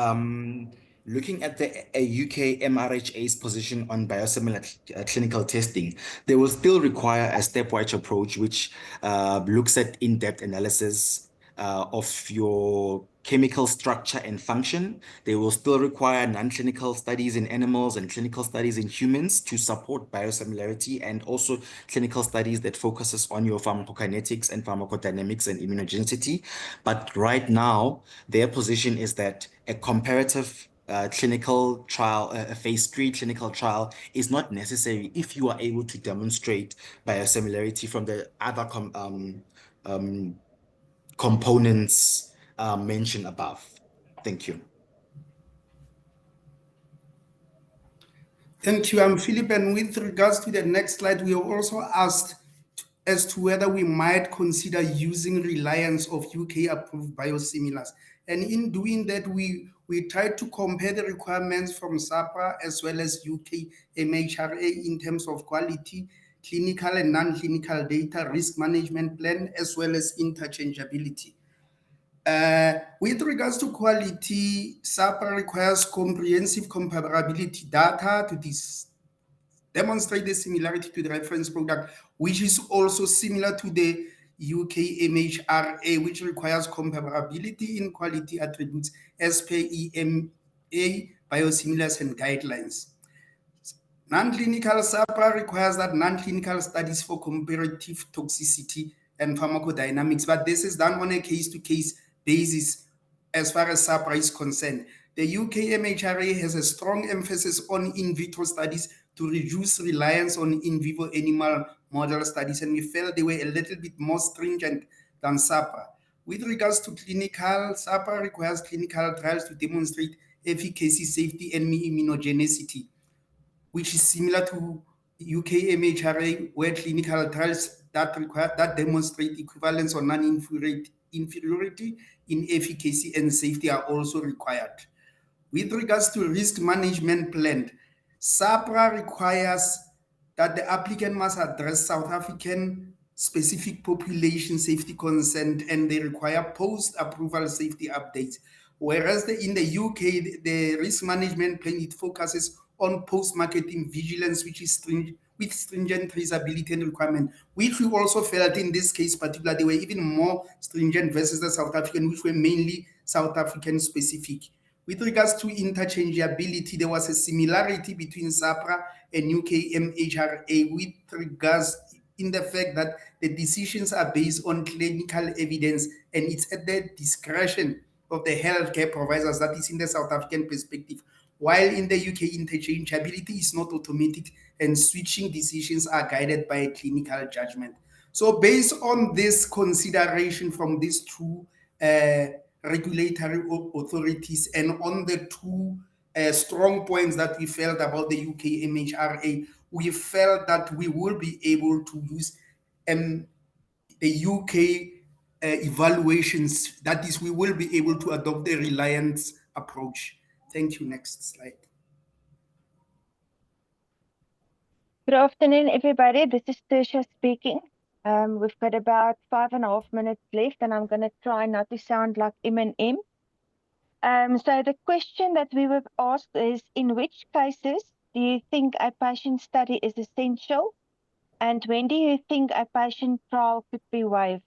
looking at the UK MRHA's position on biosimilar clinical testing, they will still require a stepwise approach which looks at in-depth analysis of your chemical structure and function. They will still require non-clinical studies in animals and clinical studies in humans to support biosimilarity, and also clinical studies that focuses on your pharmacokinetics and pharmacodynamics and immunogenicity. But right now, their position is that a comparative clinical trial, a phase 3 clinical trial is not necessary if you are able to demonstrate biosimilarity from the other components mentioned above. Thank you. Thank you, Philip. And with regards to the next slide, we are also asked as to whether we might consider using reliance of UK-approved biosimilars. And in doing that, we tried to compare the requirements from SAPRA as well as UK MHRA in terms of quality, clinical and non-clinical data, risk management plan, as well as interchangeability. With regards to quality, SAPRA requires comprehensive comparability data to demonstrate the similarity to the reference product, which is also similar to the UK MHRA, which requires comparability in quality attributes as per EMA, biosimilars and guidelines. Non-clinical SAPRA requires that non-clinical studies for comparative toxicity and pharmacodynamics, but this is done on a case-to-case basis as far as SAPRA is concerned. The UK MHRA has a strong emphasis on in vitro studies to reduce reliance on in vivo animal model studies, and we felt they were a little bit more stringent than SAPRA. With regards to clinical, SAPRA requires clinical trials to demonstrate efficacy, safety, and immunogenicity, which is similar to UK MHRA, where clinical trials that demonstrate equivalence or non-inferiority in efficacy and safety are also required. With regards to risk management plan, SAPRA requires that the applicant must address South African specific population safety consent, and they require post-approval safety updates. Whereas in the UK, the risk management plan, it focuses on post-marketing vigilance, which is with stringent traceability and requirement, which we also felt in this case particular, they were even more stringent versus the South African, which were mainly South African specific. With regards to interchangeability, there was a similarity between SAPRA and UK MHRA with regards in the fact that the decisions are based on clinical evidence and it's at the discretion of the healthcare providers, that is in the South African perspective. While in the UK, interchangeability is not automatic and switching decisions are guided by clinical judgment. So based on this consideration from these two regulatory authorities and on the two strong points that we felt about the UK MHRA, we felt that we will be able to use a UK evaluations. That is, we will be able to adopt a reliance approach. Thank you. Next slide. Good afternoon, everybody. This is Tertia speaking. We've got about 5.5 minutes left, and I'm going to try not to sound like M&M. So the question that we were asked is, in which cases do you think a patient study is essential? And when do you think a patient trial could be waived?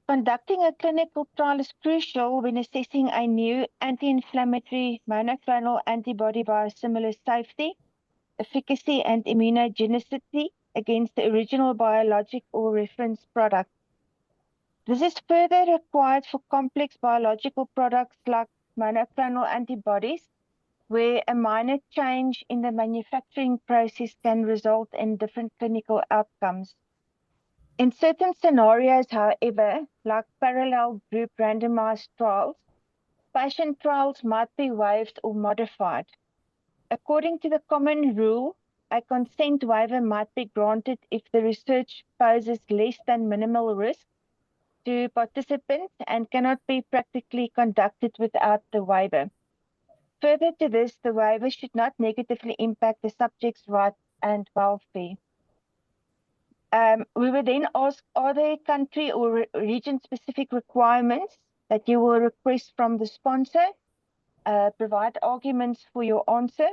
Conducting a clinical trial is crucial when assessing a new anti-inflammatory monoclonal antibody biosimilar safety, efficacy, and immunogenicity against the original biologic or reference product. This is further required for complex biological products like monoclonal antibodies, where a minor change in the manufacturing process can result in different clinical outcomes. In certain scenarios, however, like parallel group randomized trials, patient trials might be waived or modified. According to the common rule, a consent waiver might be granted if the research poses less than minimal risk to participants and cannot be practically conducted without the waiver. Further to this, the waiver should not negatively impact the subject's rights and welfare. We were then asked, are there country or region-specific requirements that you will request from the sponsor? Provide arguments for your answer.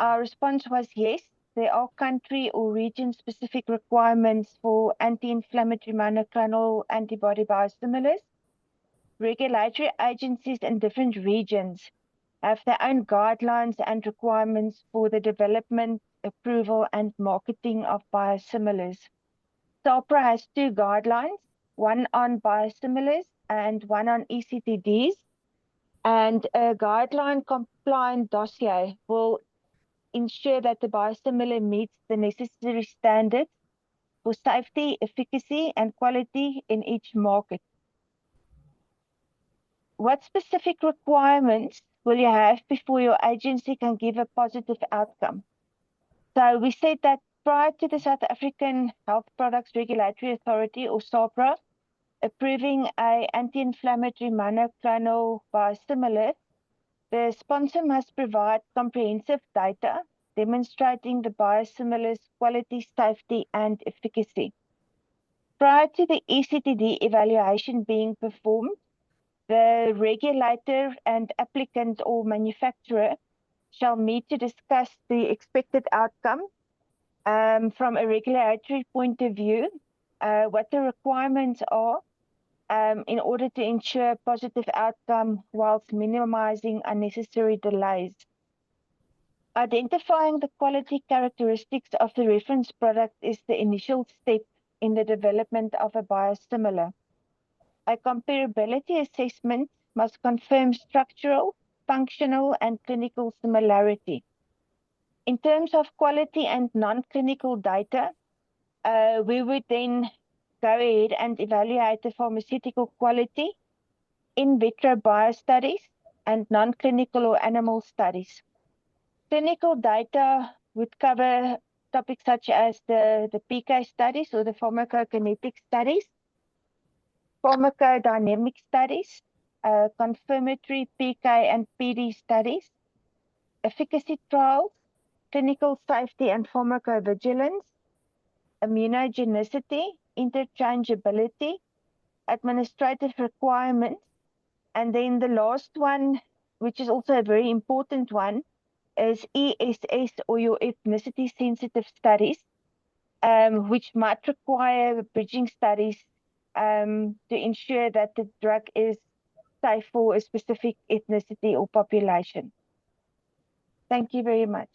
Our response was yes, there are country or region-specific requirements for anti-inflammatory monoclonal antibody biosimilars. Regulatory agencies in different regions have their own guidelines and requirements for the development, approval, and marketing of biosimilars. SAHPRA has 2 guidelines, one on biosimilars and one on ECTDs, and a guideline compliant dossier will ensure that the biosimilar meets the necessary standards for safety, efficacy, and quality in each market. What specific requirements will you have before your agency can give a positive outcome? So we said that prior to the South African Health Products Regulatory Authority, or SAHPRA, approving an anti-inflammatory monoclonal biosimilar, the sponsor must provide comprehensive data demonstrating the biosimilar's quality, safety, and efficacy. Prior to the ECTD evaluation being performed, the regulator and applicant or manufacturer shall meet to discuss the expected outcome from a regulatory point of view, what the requirements are in order to ensure positive outcome whilst minimizing unnecessary delays. Identifying the quality characteristics of the reference product is the initial step in the development of a biosimilar. A comparability assessment must confirm structural, functional, and clinical similarity. In terms of quality and non-clinical data, we would then go ahead and evaluate the pharmaceutical quality, in vitro biostudies, and non-clinical or animal studies. Clinical data would cover topics such as the PK studies or the pharmacokinetic studies, pharmacodynamic studies, confirmatory PK and PD studies, efficacy trials, clinical safety and pharmacovigilance, immunogenicity, interchangeability, administrative requirements, and then the last one, which is also a very important one, is ESS, or your ethnicity sensitive studies, which might require bridging studies to ensure that the drug is safe for a specific ethnicity or population. Thank you very much.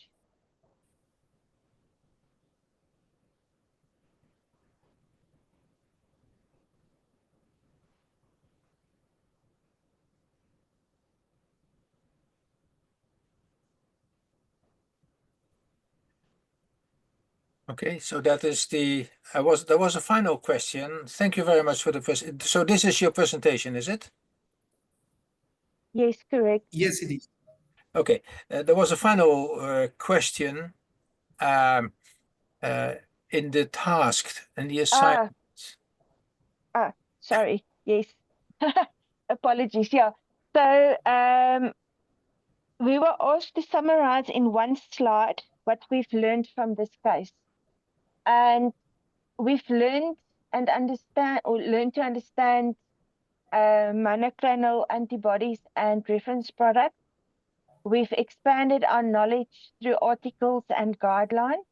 Okay, so that is there was a final question. Thank you very much for the question. So this is your presentation, is it? Yes, correct. Yes, it is. Okay, there was a final question in the task and the assignment. Sorry, yes. Apologies, yeah. So we were asked to summarize in one slide what we've learned from this case. And we've learned and learned to understand monoclonal antibodies and reference products. We've expanded our knowledge through articles and guidelines,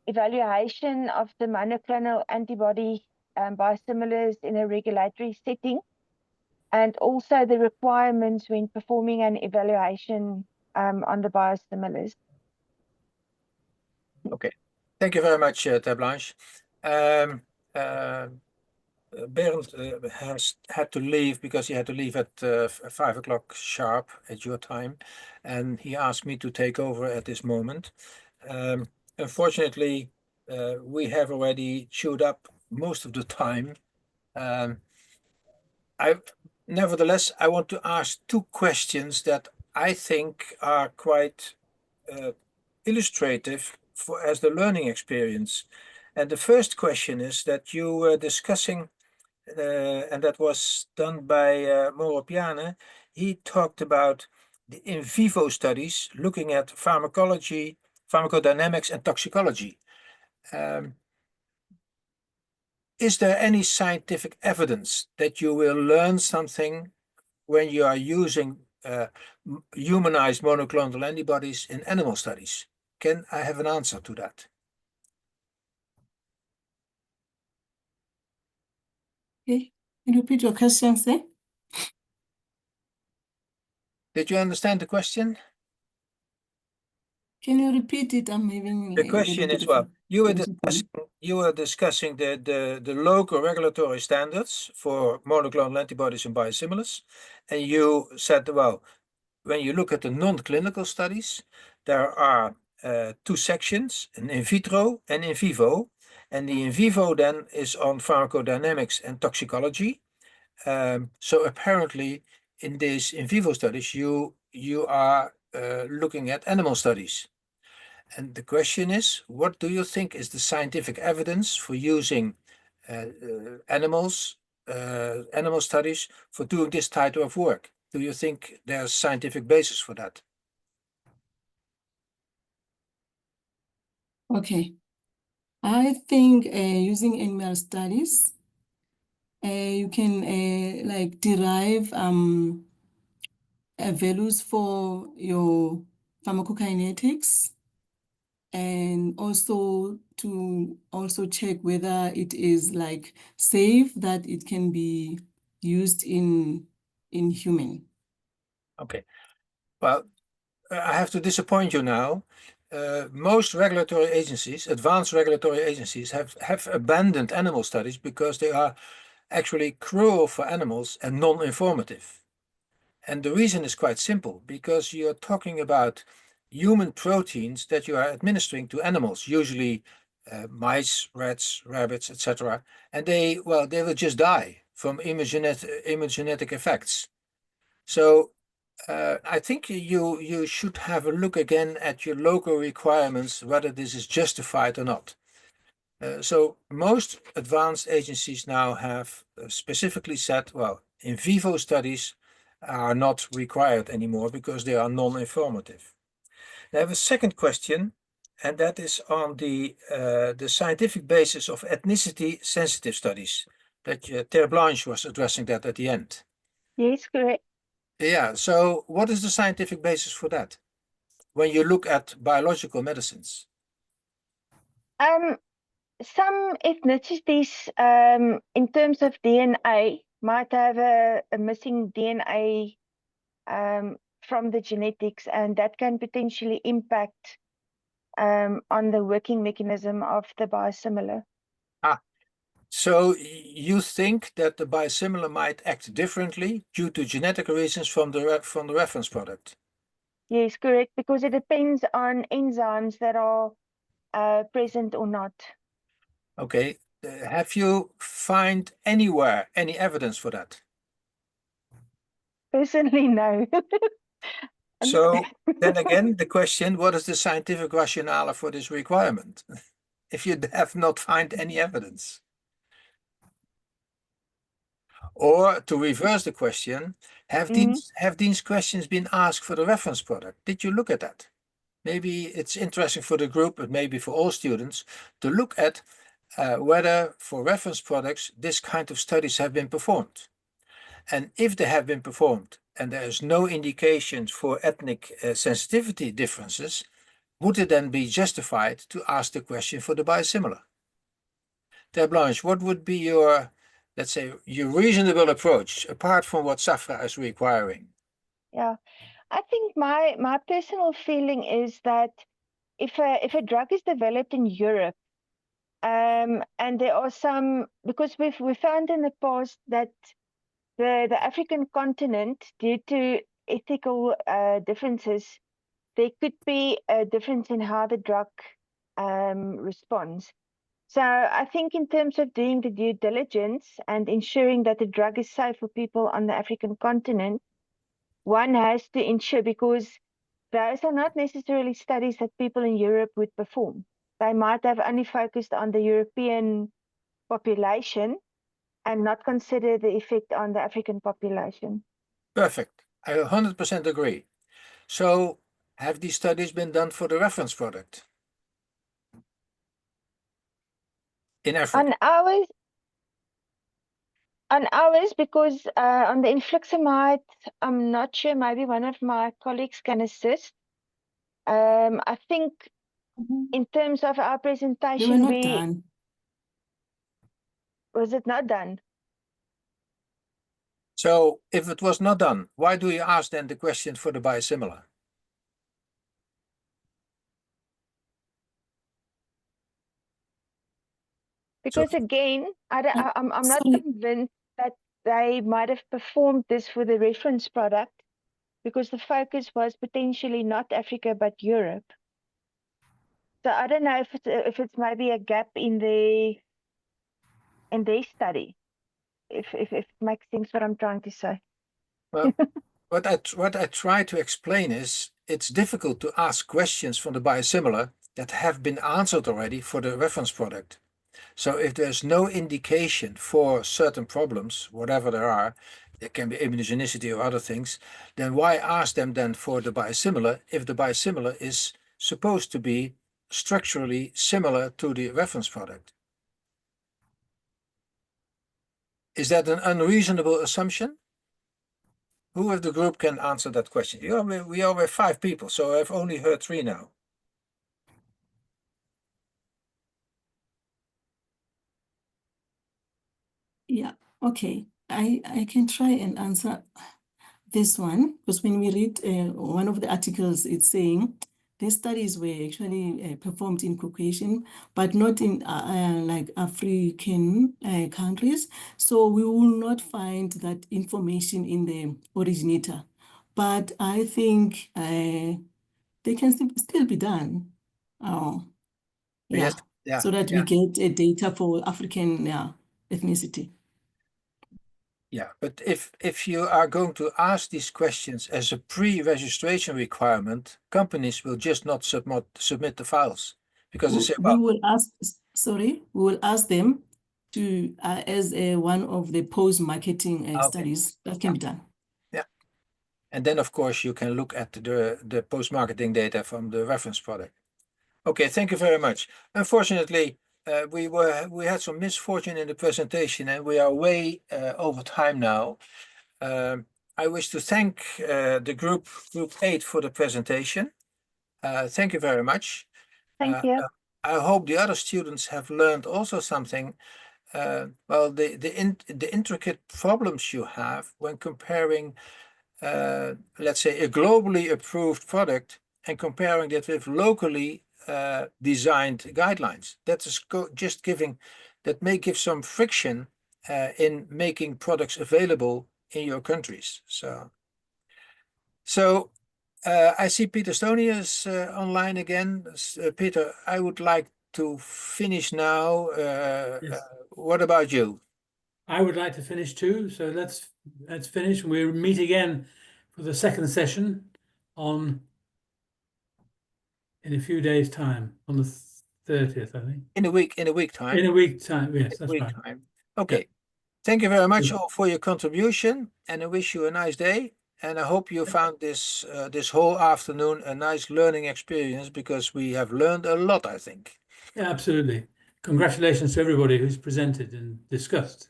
evaluation of the monoclonal antibody biosimilars in a regulatory setting, and also the requirements when performing an evaluation on the biosimilars. Okay, thank you very much, Blanche. Bernd has had to leave because he had to leave at 5 o'clock sharp at your time, and he asked me to take over at this moment. Unfortunately, we have already chewed up most of the time. Nevertheless, I want to ask two questions that I think are quite illustrative as the learning experience. And the first question is that you were discussing, and that was done by Mauro Piane. He talked about the in vivo studies looking at pharmacology, pharmacodynamics, and toxicology. Is there any scientific evidence that you will learn something when you are using humanized monoclonal antibodies in animal studies? Can I have an answer to that? Okay, can you repeat your question, sir? Did you understand the question? Can you repeat it? I'm having The a little question bit is, of well, you were difficulty. discussing the local regulatory standards for monoclonal antibodies and biosimilars, and you said, well, when you look at the non-clinical studies, there are two sections, an in vitro and in vivo, and the in vivo then is on pharmacodynamics and toxicology. So apparently, in these in vivo studies, you are looking at animal studies. And the question is, what do you think is the scientific evidence for using animal studies for doing this type of work? Do you think there's scientific basis for that? Okay, I think using animal studies, you can like derive values for your pharmacokinetics, and also to check whether it is like safe that it can be used in human. Okay, well, I have to disappoint you now. Most regulatory agencies, advanced regulatory agencies, have abandoned animal studies because they are actually cruel for animals and non-informative. And the reason is quite simple, because you're talking about human proteins that you are administering to animals, usually mice, rats, rabbits, etc. And they will just die from immunogenetic effects. So I think you should have a look again at your local requirements, whether this is justified or not. So most advanced agencies now have specifically said, well, in vivo studies are not required anymore because they are non-informative. I have a second question, and that is on the scientific basis of ethnicity-sensitive studies. That Terre Blanche was addressing that at the end. Yes, correct. Yeah, so what is the scientific basis for that when you look at biological medicines? Some ethnicities, in terms of DNA, might have a missing DNA from the genetics, and that can potentially impact on the working mechanism of the biosimilar. So you think that the biosimilar might act differently due to genetic reasons from the reference product? Yes, correct, because it depends on enzymes that are present or not. Okay, have you find anywhere any evidence for that? Personally, no. So then again, the question, what is the scientific rationale for this requirement? If you have not find any evidence. Or to reverse the question, have these questions been asked for the reference product? Did you look at that? Maybe it's interesting for the group, but maybe for all students, to look at whether for reference products, this kind of studies have been performed. And if they have been performed and there is no indication for ethnic sensitivity differences, would it then be justified to ask the question for the biosimilar? Terre Blanche, what would be your, let's say, your reasonable approach, apart from what SAFRA is requiring? Yeah, I think my personal feeling is that if a drug is developed in Europe, and there are some, because we found in the past that the African continent, due to ethical differences, there could be a difference in how the drug responds. So I think in terms of doing the due diligence and ensuring that the drug is safe for people on the African continent, one has to ensure, because those are not necessarily studies that people in Europe would perform. They might have only focused on the European population and not consider the effect on the African population. Perfect. I 100% agree. So have these studies been done for the reference product in Africa? On ours, because on the infliximide, I'm not sure, maybe one of my colleagues can assist. I think in terms of our presentation, They were not done. Was it not done? So if it was not done, why do you ask then the question for the biosimilar? Because again, I'm not convinced that they might have performed this for the reference product, because the focus was potentially not Africa but Europe. So I don't know if it's maybe a gap in their study. If it makes sense what I'm trying to say. Well, what I try to explain is it's difficult to ask questions from the biosimilar that have been answered already for the reference product. So if there's no indication for certain problems, whatever there are, there can be immunogenicity or other things, then why ask them then for the biosimilar if the biosimilar is supposed to be structurally similar to the reference product? Is that an unreasonable assumption? Who of the group can answer that question? We are 5 people, so I've only heard 3 now. Yeah, okay. I can try and answer this one, because when we read one of the articles, it's saying these studies were actually performed in Caucasian, but not in like African countries. So we will not find that information in the originator. But I think they can still be done. Oh, yeah. Yes, So that we get data for African ethnicity. Yeah, but if you are going to ask these questions as a pre-registration requirement, companies will just not submit the files because they say, We well, will ask, sorry, we will ask them to as one of the post-marketing studies that can be done. Yeah, and then of course you can look at the post-marketing data from the reference product. Okay, thank you very much. Unfortunately, we had some misfortune in the presentation, and we are way over time now. I wish to thank the group 8 for the presentation. Thank you very much. Thank you. I hope the other students have learned also something. Well, the intricate problems you have when comparing, let's say, a globally approved product and comparing it with locally designed guidelines. That is just that may give some friction in making products available in your countries. So I see Peter Stoney is online again. Peter, I would like to finish now. What about you? I would like to finish too. So let's finish. We'll meet again for the second session in a few days' time, on the 30th, I think. In a week time. In a week time, yes, that's right. Okay. Thank you very much all for your contribution, and I wish you a nice day. And I hope you found this this whole afternoon a nice learning experience, because we have learned a lot, I think. Yeah, absolutely. Congratulations to everybody who's presented and discussed.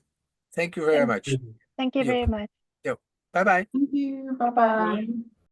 Thank you very much. Thank you very much. Bye-bye. Thank you. Bye-bye.